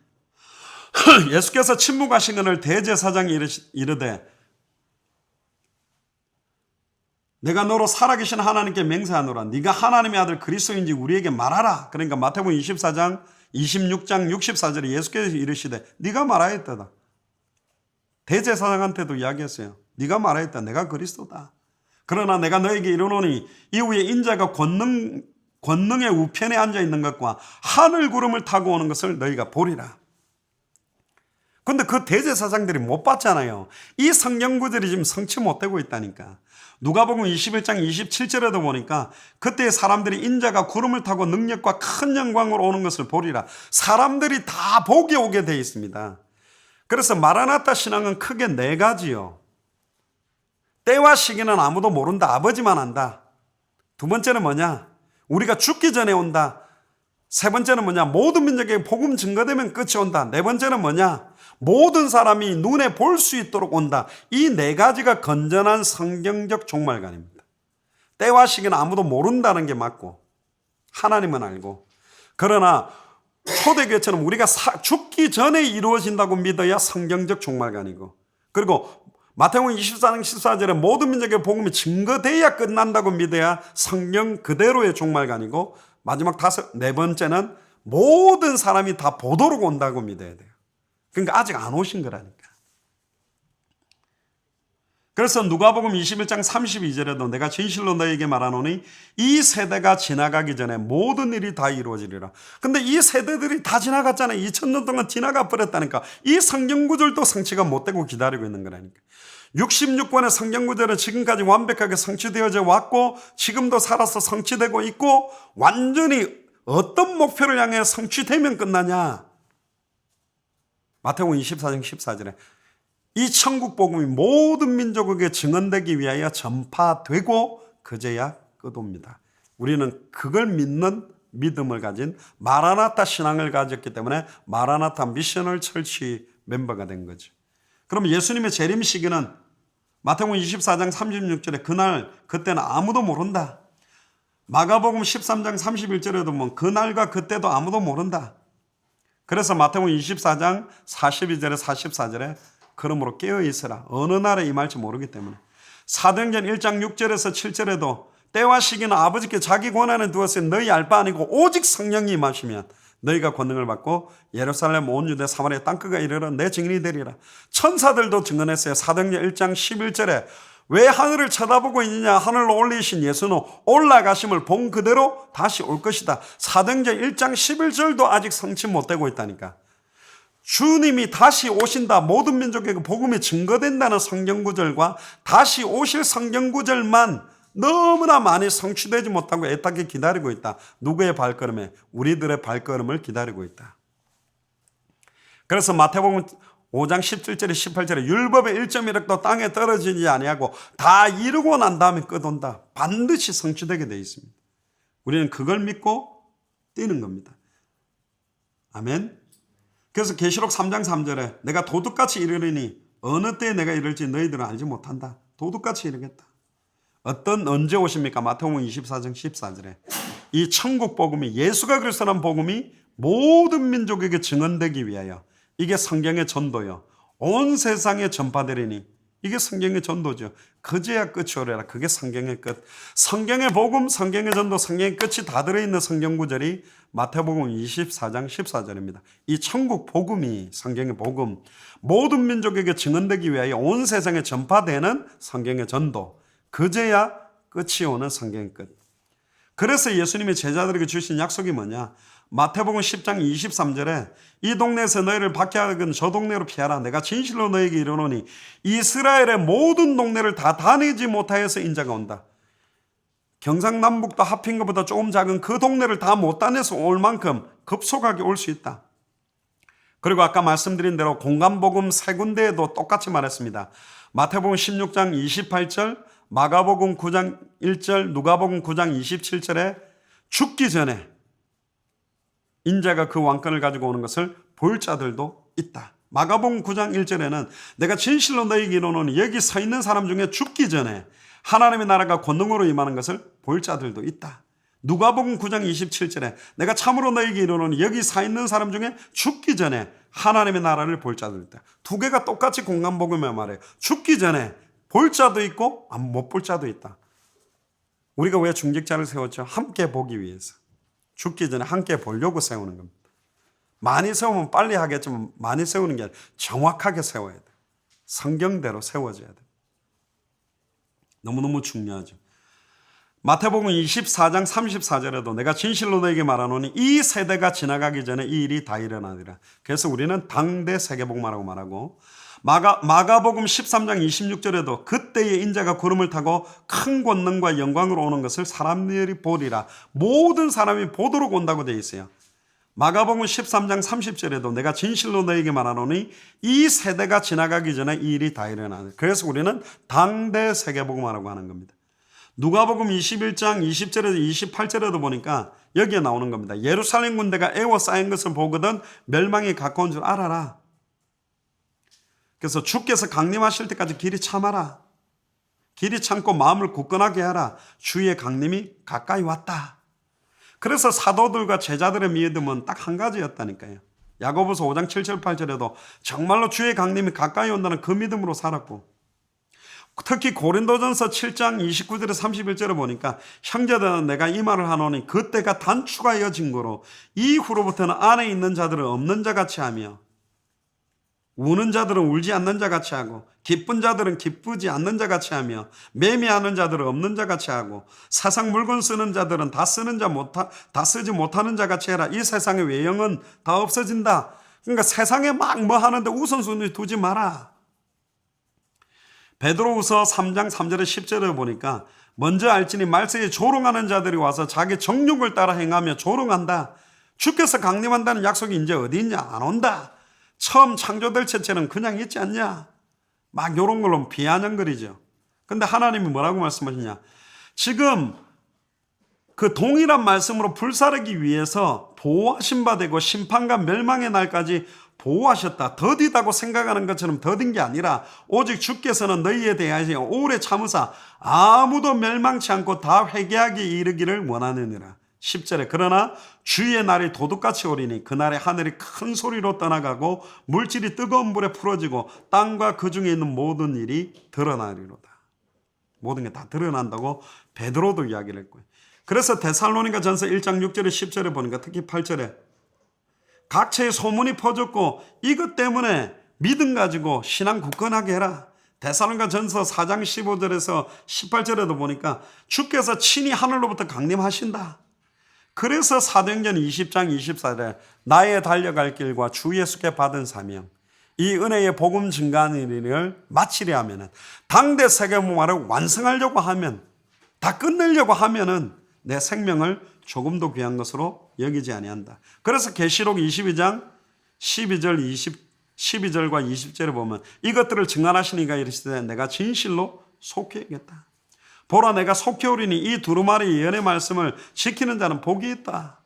예수께서 침묵하신 것을 대제사장이 이르되 내가 너로 살아계신 하나님께 맹세하노라. 네가 하나님의 아들 그리스도인지 우리에게 말하라. 그러니까 마태복음 26장 64절에 예수께서 이르시되 네가 말하였다. 대제사장한테도 이야기했어요. 네가 말하였다. 내가 그리스도다. 그러나 내가 너에게 이르노니 이후에 인자가 권능 권능의 우편에 앉아 있는 것과 하늘 구름을 타고 오는 것을 너희가 보리라. 근데 그 대제사장들이 못 봤잖아요. 이 성경 구절이 지금 성취 못되고 있다니까. 누가복음 21장 27절에도 보니까 그때 사람들이 인자가 구름을 타고 능력과 큰 영광으로 오는 것을 보리라. 사람들이 다 보게 오게 되어 있습니다. 그래서 마라나타 신앙은 크게 네 가지요. 때와 시기는 아무도 모른다. 아버지만 안다. 두 번째는 뭐냐? 우리가 죽기 전에 온다. 세 번째는 뭐냐? 모든 민족에게 복음 증거되면 끝이 온다. 네 번째는 뭐냐? 모든 사람이 눈에 볼 수 있도록 온다. 이 네 가지가 건전한 성경적 종말관입니다. 때와 시기는 아무도 모른다는 게 맞고 하나님은 알고, 그러나 초대교회처럼 우리가 죽기 전에 이루어진다고 믿어야 성경적 종말관이고, 그리고 마태복음 24장 14절에 모든 민족의 복음이 증거돼야 끝난다고 믿어야 성경 그대로의 종말관이고, 마지막 네 번째는 모든 사람이 다 보도록 온다고 믿어야 돼요. 그러니까 아직 안 오신 거라니까. 그래서 누가복음 21장 32절에도 내가 진실로 너에게 말하노니 이 세대가 지나가기 전에 모든 일이 다 이루어지리라. 근데 이 세대들이 다 지나갔잖아요. 2000년 동안 지나가 버렸다니까. 이 성경 구절도 성취가 못 되고 기다리고 있는 거라니까. 66권의 성경 구절은 지금까지 완벽하게 성취되어져 왔고 지금도 살아서 성취되고 있고, 완전히 어떤 목표를 향해 성취되면 끝나냐? 마태복음 24장 14절에 이 천국 복음이 모든 민족에게 증언되기 위하여 전파되고 그제야 끝옵니다. 우리는 그걸 믿는 믿음을 가진 마라나타 신앙을 가졌기 때문에 마라나타 미셔널 철치 멤버가 된 거죠. 그럼 예수님의 재림 시기는 마태복음 24장 36절에 그때는 아무도 모른다. 마가복음 13장 31절에도 보면 그날과 그때도 아무도 모른다. 그래서 마태복음 24장 42절에 44절에 그러므로 깨어있으라. 어느 날에 임할지 모르기 때문에. 사도행전 1장 6절에서 7절에도 때와 시기는 아버지께 자기 권한에 두었으니 너희 알 바 아니고 오직 성령이 임하시면 너희가 권능을 받고 예루살렘 온 유대 사마리아 땅끝까지 이르러 내 증인이 되리라. 천사들도 증언했어요. 사도행전 1장 11절에 왜 하늘을 쳐다보고 있느냐? 하늘로 올리신 예수는 올라가심을 본 그대로 다시 올 것이다. 사도행전 1장 11절도 아직 성취 못되고 있다니까. 주님이 다시 오신다, 모든 민족에게 복음이 증거된다는 성경구절과 다시 오실 성경구절만 너무나 많이 성취되지 못하고 애타게 기다리고 있다. 누구의 발걸음에? 우리들의 발걸음을 기다리고 있다. 그래서 마태복음 5장 17절에 18절에 율법의 1.1획도 땅에 떨어지지 아니하고 다 이루고 난 다음에 끝온다. 반드시 성취되게 되어 있습니다. 우리는 그걸 믿고 뛰는 겁니다. 아멘. 그래서 계시록 3장 3절에 내가 도둑같이 이르리니 어느 때에 내가 이럴지 너희들은 알지 못한다. 도둑같이 이르겠다. 언제 오십니까? 마태복음 24장 14절에 이 천국 복음이, 예수가 그리스도라는 복음이 모든 민족에게 증언되기 위하여, 이게 성경의 전도요, 온 세상에 전파되리니, 이게 성경의 전도죠. 그제야 끝이 오리라. 그게 성경의 끝. 성경의 복음, 성경의 전도, 성경의 끝이 다 들어있는 성경 구절이 마태복음 24장 14절입니다. 이 천국 복음이, 성경의 복음, 모든 민족에게 증언되기 위하여 온 세상에 전파되는 성경의 전도, 그제야 끝이 오는 성경의 끝. 그래서 예수님이 제자들에게 주신 약속이 뭐냐? 마태복음 10장 23절에 이 동네에서 너희를 박해하거든 저 동네로 피하라. 내가 진실로 너희에게 이르노니 이스라엘의 모든 동네를 다 다니지 못하여서 인자가 온다. 경상남북도 합힌 것보다 조금 작은 그 동네를 다 못 다녀서 올 만큼 급속하게 올 수 있다. 그리고 아까 말씀드린 대로 공간복음 세 군데에도 똑같이 말했습니다. 마태복음 16장 28절, 마가복음 9장 1절, 누가복음 9장 27절에 죽기 전에 인자가 그 왕권을 가지고 오는 것을 볼 자들도 있다. 마가복음 9장 1절에는 내가 진실로 너희에게 이르노니 여기 서 있는 사람 중에 죽기 전에 하나님의 나라가 권능으로 임하는 것을 볼 자들도 있다. 누가복음 9장 27절에 내가 참으로 너희에게 이르노니 여기 서 있는 사람 중에 죽기 전에 하나님의 나라를 볼 자들도 있다. 두 개가 똑같이 공간복음에 말해요. 죽기 전에 볼 자도 있고 못 볼 자도 있다. 우리가 왜 중직자를 세웠죠? 함께 보기 위해서. 죽기 전에 함께 보려고 세우는 겁니다. 많이 세우면 빨리 하겠지만 많이 세우는 게 아니라 정확하게 세워야 돼. 성경대로 세워져야 돼. 너무너무 중요하죠. 마태복음 24장 34절에도 내가 진실로 너에게 말하노니 이 세대가 지나가기 전에 이 일이 다 일어나리라. 그래서 우리는 당대 세계복음화라고 말하고, 마가복음 13장 26절에도 그때의 인자가 구름을 타고 큰 권능과 영광으로 오는 것을 사람들이 보리라. 모든 사람이 보도록 온다고 되어 있어요. 마가복음 13장 30절에도 내가 진실로 너에게 말하노니 이 세대가 지나가기 전에 이 일이 다 일어나리라. 그래서 우리는 당대 세계복음화라고 하는 겁니다. 누가복음 21장 20절에서 28절에도 보니까 여기에 나오는 겁니다. 예루살렘 군대가 에워싸인 것을 보거든 멸망이 가까운 줄 알아라. 그래서 주께서 강림하실 때까지 길이 참아라. 길이 참고 마음을 굳건하게 하라. 주의 강림이 가까이 왔다. 그래서 사도들과 제자들의 믿음은 딱 한 가지였다니까요. 야고보서 5장 7절 8절에도 정말로 주의 강림이 가까이 온다는 그 믿음으로 살았고, 특히 고린도전서 7장 29절에 31절에 보니까 형제들은 내가 이 말을 하노니 그때가 단추가 여진 거로 이후로부터는 안에 있는 자들은 없는 자 같이 하며 우는 자들은 울지 않는 자 같이 하고 기쁜 자들은 기쁘지 않는 자 같이 하며 매매하는 자들은 없는 자 같이 하고 세상 물건 쓰는 자들은 다 쓰지 못하는 자 같이 해라. 이 세상의 외형은 다 없어진다. 그러니까 세상에 막 뭐 하는데 우선순위 두지 마라. 베드로후서 3장 3절에 10절에 보니까 먼저 알지니 말세에 조롱하는 자들이 와서 자기 정욕을 따라 행하며 조롱한다. 주께서 강림한다는 약속이 이제 어디 있냐? 안 온다. 처음 창조될 채체는 그냥 있지 않냐? 막 이런 걸로 비아냥거리죠. 근데 하나님이 뭐라고 말씀하시냐? 지금 그 동일한 말씀으로 불사르기 위해서 보호하신 바 되고 심판과 멸망의 날까지 보호하셨다. 더디다고 생각하는 것처럼 더딘 게 아니라 오직 주께서는 너희에 대하여 오래 참으사 아무도 멸망치 않고 다 회개하기 이르기를 원하느니라. 10절에 그러나 주의 날이 도둑같이 오리니 그날에 하늘이 큰 소리로 떠나가고 물질이 뜨거운 불에 풀어지고 땅과 그 중에 있는 모든 일이 드러나리로다. 모든 게 다 드러난다고 베드로도 이야기를 했고요. 그래서 데살로니가 전서 1장 6절에 10절에 보니까 특히 8절에 각처에 소문이 퍼졌고 이것 때문에 믿음 가지고 신앙 굳건하게 해라. 데살로니가 전서 4장 15절에서 18절에도 보니까 주께서 친히 하늘로부터 강림하신다. 그래서 사도행전 20장 24절에 나의 달려갈 길과 주 예수께 받은 사명 이 은혜의 복음 증가하는 일을 마치려 하면은 당대 세계복음화를 완성하려고 하면 다 끝내려고 하면은 내 생명을 조금도 귀한 것으로 여기지 아니한다. 그래서 계시록 22장 12절과 20절에 보면 이것들을 증언하시니가 이르시되 내가 진실로 속히 하겠다. 보라 내가 속히 오리니 이 두루마리 예언의 말씀을 지키는 자는 복이 있다.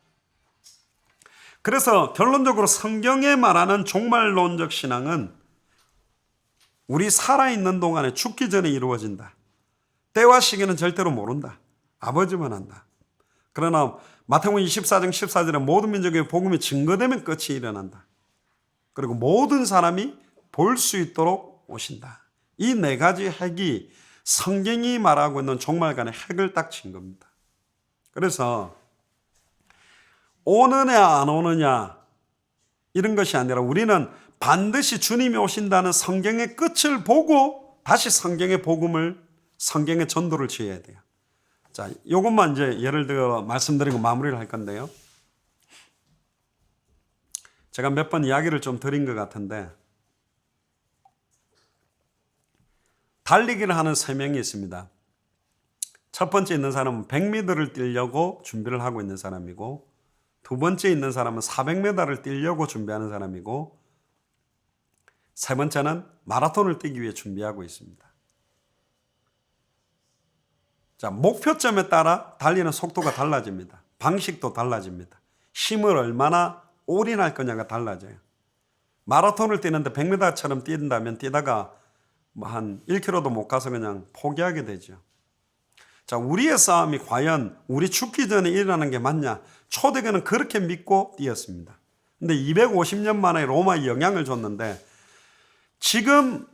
그래서 결론적으로 성경에 말하는 종말론적 신앙은 우리 살아있는 동안에 죽기 전에 이루어진다. 때와 시기는 절대로 모른다. 아버지만 한다. 그러나 마태복음 24장 14절에 모든 민족의 복음이 증거되면 끝이 일어난다. 그리고 모든 사람이 볼 수 있도록 오신다. 이 네 가지 핵이 성경이 말하고 있는 종말간의 핵을 딱 친 겁니다. 그래서 오느냐 안 오느냐 이런 것이 아니라 우리는 반드시 주님이 오신다는 성경의 끝을 보고 다시 성경의 복음을 성경의 전도를 지어야 돼요. 자, 이것만 이제 예를 들어 말씀드리고 마무리를 할 건데요. 제가 몇 번 이야기를 좀 드린 것 같은데 달리기를 하는 3명이 있습니다. 첫 번째 있는 사람은 100m를 뛰려고 준비를 하고 있는 사람이고 두 번째 있는 사람은 400m를 뛰려고 준비하는 사람이고 세 번째는 마라톤을 뛰기 위해 준비하고 있습니다. 자, 목표점에 따라 달리는 속도가 달라집니다. 방식도 달라집니다. 힘을 얼마나 올인할 거냐가 달라져요. 마라톤을 뛰는데 100m처럼 뛴다면 뛰다가 한 1km도 못 가서 그냥 포기하게 되죠. 자, 우리의 싸움이 과연 우리 죽기 전에 일어나는 게 맞냐? 초대교는 그렇게 믿고 뛰었습니다. 근데 250년 만에 로마에 영향을 줬는데 지금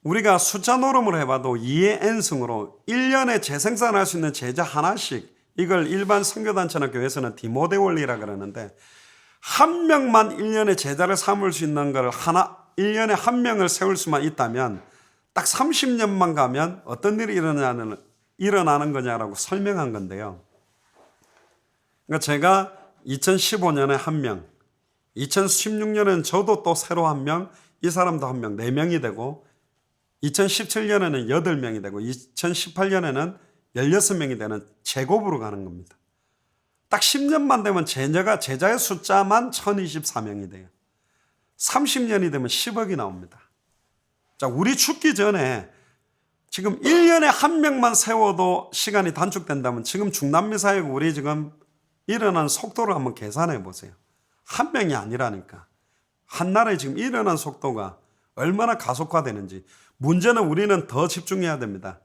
우리가 숫자 노름을 해봐도 2의 n승으로 1년에 재생산할 수 있는 제자 하나씩 이걸 일반 선교단체나 교회에서는 디모데 원리라 그러는데 한 명만 1년에 제자를 삼을 수 있는 걸 1년에 한 명을 세울 수만 있다면 딱 30년만 가면 어떤 일이 일어나냐는 일어나는 거냐라고 설명한 건데요. 그러니까 제가 2015년에 한 명, 2016년에는 저도 또 새로 한 명, 이 사람도 한 명, 4명이 되고 2017년에는 8명이 되고 2018년에는 16명이 되는 제곱으로 가는 겁니다. 딱 10년만 되면 제자의 숫자만 1024명이 돼요. 30년이 되면 10억이 나옵니다. 자, 우리 죽기 전에 지금 1년에 한 명만 세워도 시간이 단축된다면 지금 중남미 사회가 우리 지금 일어난 속도를 한번 계산해 보세요. 한 명이 아니라니까. 한 나라에 지금 일어난 속도가 얼마나 가속화되는지. 문제는 우리는 더 집중해야 됩니다.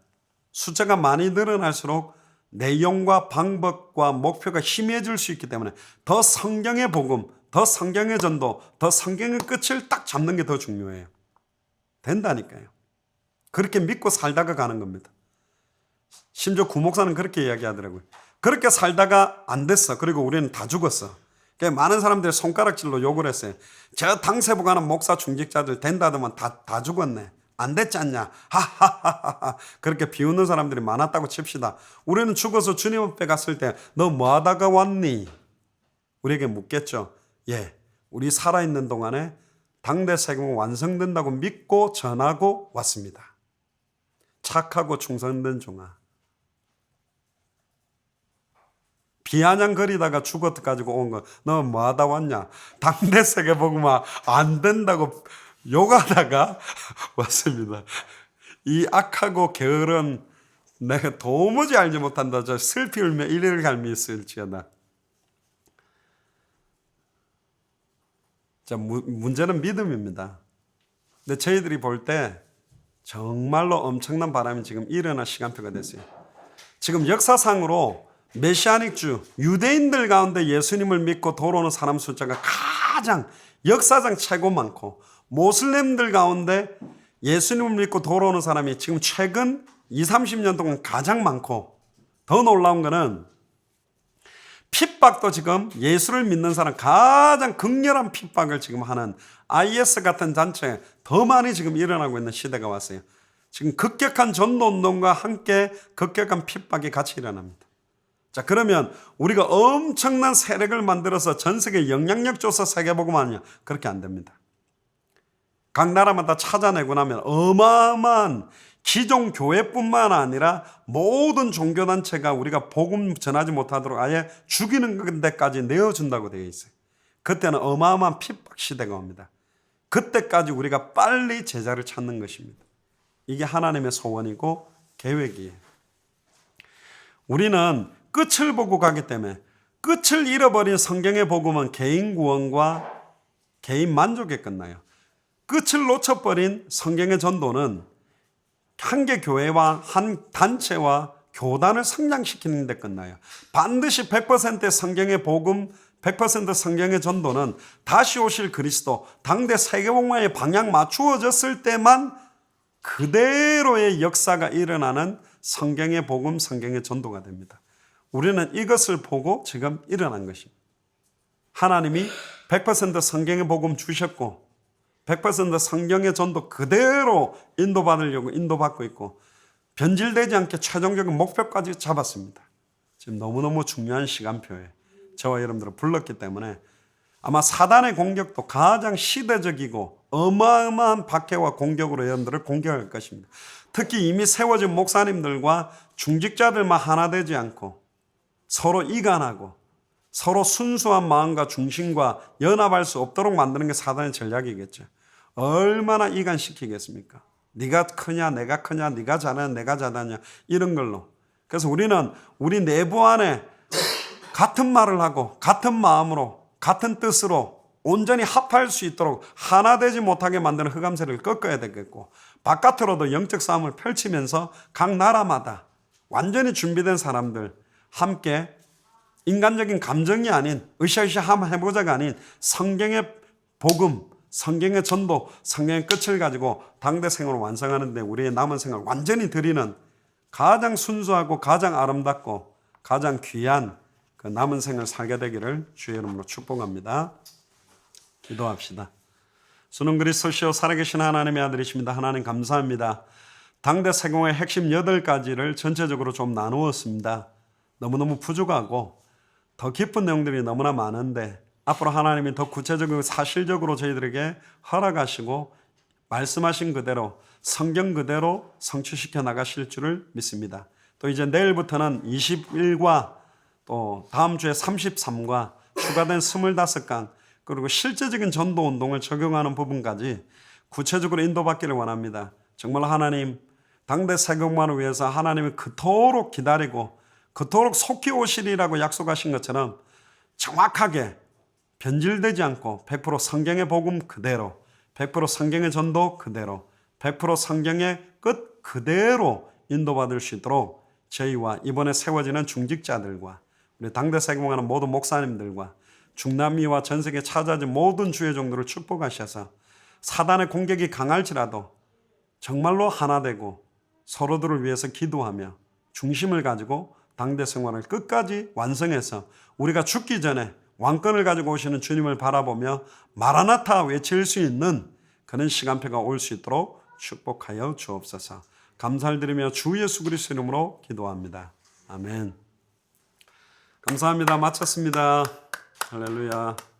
숫자가 많이 늘어날수록 내용과 방법과 목표가 희미해질 수 있기 때문에 더 성경의 복음, 더 성경의 전도, 더 성경의 끝을 딱 잡는 게 더 중요해요. 된다니까요. 그렇게 믿고 살다가 가는 겁니다. 심지어 구목사는 그렇게 이야기하더라고요. 그렇게 살다가 안 됐어. 그리고 우리는 다 죽었어. 많은 사람들이 손가락질로 욕을 했어요. 저 당세부 가는 목사 중직자들 된다더만 다 죽었네. 안 됐지 않냐. 하하하하. 그렇게 비웃는 사람들이 많았다고 칩시다. 우리는 죽어서 주님 앞에 갔을 때 너 뭐 하다가 왔니? 우리에게 묻겠죠. 예, 우리 살아있는 동안에 당대 세금은 완성된다고 믿고 전하고 왔습니다. 착하고 충성된 종아. 비아냥거리다가 죽어가지고 온 거 너 뭐 하다 왔냐? 당대 세계복음화 안 된다고 욕하다가 왔습니다. 이 악하고 게으른 내가 도무지 알지 못한다. 저 슬피 울며 이를 갈미 있을지어다. 자, 문제는 믿음입니다. 근데 저희들이 볼 때 정말로 엄청난 바람이 지금 일어날 시간표가 됐어요. 지금 역사상으로 메시아닉주, 유대인들 가운데 예수님을 믿고 돌아오는 사람 숫자가 가장 역사상 최고 많고, 모슬렘들 가운데 예수님을 믿고 돌아오는 사람이 지금 최근 20, 30년 동안 가장 많고, 더 놀라운 거는 핍박도 지금 예수를 믿는 사람 가장 극렬한 핍박을 지금 하는 IS 같은 단체에 더 많이 지금 일어나고 있는 시대가 왔어요. 지금 급격한 전도운동과 함께 급격한 핍박이 같이 일어납니다. 자, 그러면 우리가 엄청난 세력을 만들어서 전 세계 영향력 줘서 세계복음 하느냐? 그렇게 안 됩니다. 각 나라마다 찾아내고 나면 어마어마한 기존 교회뿐만 아니라 모든 종교단체가 우리가 복음 전하지 못하도록 아예 죽이는 데까지 내어준다고 되어 있어요. 그때는 어마어마한 핍박 시대가 옵니다. 그때까지 우리가 빨리 제자를 찾는 것입니다. 이게 하나님의 소원이고 계획이에요. 우리는 끝을 보고 가기 때문에 끝을 잃어버린 성경의 복음은 개인 구원과 개인 만족에 끝나요. 끝을 놓쳐버린 성경의 전도는 한 개 교회와 한 단체와 교단을 성장시키는 데 끝나요. 반드시 100%의 성경의 복음, 100% 성경의 전도는 다시 오실 그리스도, 당대 세계복음화의 방향 맞추어졌을 때만 그대로의 역사가 일어나는 성경의 복음, 성경의 전도가 됩니다. 우리는 이것을 보고 지금 일어난 것입니다. 하나님이 100% 성경의 복음 주셨고 100% 성경의 전도 그대로 인도받으려고 인도받고 있고 변질되지 않게 최종적인 목표까지 잡았습니다. 지금 너무너무 중요한 시간표에 저와 여러분들을 불렀기 때문에 아마 사단의 공격도 가장 시대적이고 어마어마한 박해와 공격으로 여러분들을 공격할 것입니다. 특히 이미 세워진 목사님들과 중직자들만 하나 되지 않고 서로 이간하고 서로 순수한 마음과 중심과 연합할 수 없도록 만드는 게 사단의 전략이겠죠. 얼마나 이간시키겠습니까? 네가 크냐 내가 크냐 네가 잘하냐 내가 잘하냐 이런 걸로. 그래서 우리는 우리 내부 안에 같은 말을 하고 같은 마음으로 같은 뜻으로 온전히 합할 수 있도록 하나 되지 못하게 만드는 흑암세를 꺾어야 되겠고, 바깥으로도 영적 싸움을 펼치면서 각 나라마다 완전히 준비된 사람들 함께 인간적인 감정이 아닌 으쌰으쌰 한번 해보자가 아닌 성경의 복음, 성경의 전도, 성경의 끝을 가지고 당대 생활을 완성하는 데 우리의 남은 생활을 완전히 드리는 가장 순수하고 가장 아름답고 가장 귀한 그 남은 생을 살게 되기를 주의 이름으로 축복합니다. 기도합시다. 주는 그리스도시요 살아계신 하나님의 아들이십니다. 하나님 감사합니다. 당대 세공의 핵심 8가지를 전체적으로 좀 나누었습니다. 너무너무 부족하고 더 깊은 내용들이 너무나 많은데 앞으로 하나님이 더 구체적이고 사실적으로 저희들에게 허락하시고 말씀하신 그대로 성경 그대로 성취시켜 나가실 줄을 믿습니다. 또 이제 내일부터는 21과 또 다음 주에 33과 추가된 25강 그리고 실제적인 전도 운동을 적용하는 부분까지 구체적으로 인도받기를 원합니다. 정말 하나님 당대 세경만을 위해서 하나님이 그토록 기다리고 그토록 속히 오시리라고 약속하신 것처럼 정확하게 변질되지 않고 100% 성경의 복음 그대로 100% 성경의 전도 그대로 100% 성경의 끝 그대로 인도받을 수 있도록 저희와 이번에 세워지는 중직자들과 우리 당대 세경하는 모든 목사님들과 중남미와 전 세계 찾아진 모든 주의 종들을 축복하셔서 사단의 공격이 강할지라도 정말로 하나 되고 서로들을 위해서 기도하며 중심을 가지고 당대 생활을 끝까지 완성해서 우리가 죽기 전에 왕권을 가지고 오시는 주님을 바라보며 마라나타 외칠 수 있는 그런 시간표가 올 수 있도록 축복하여 주옵소서. 감사를 드리며 주 예수 그리스도 이름으로 기도합니다. 아멘. 감사합니다. 마쳤습니다. 할렐루야.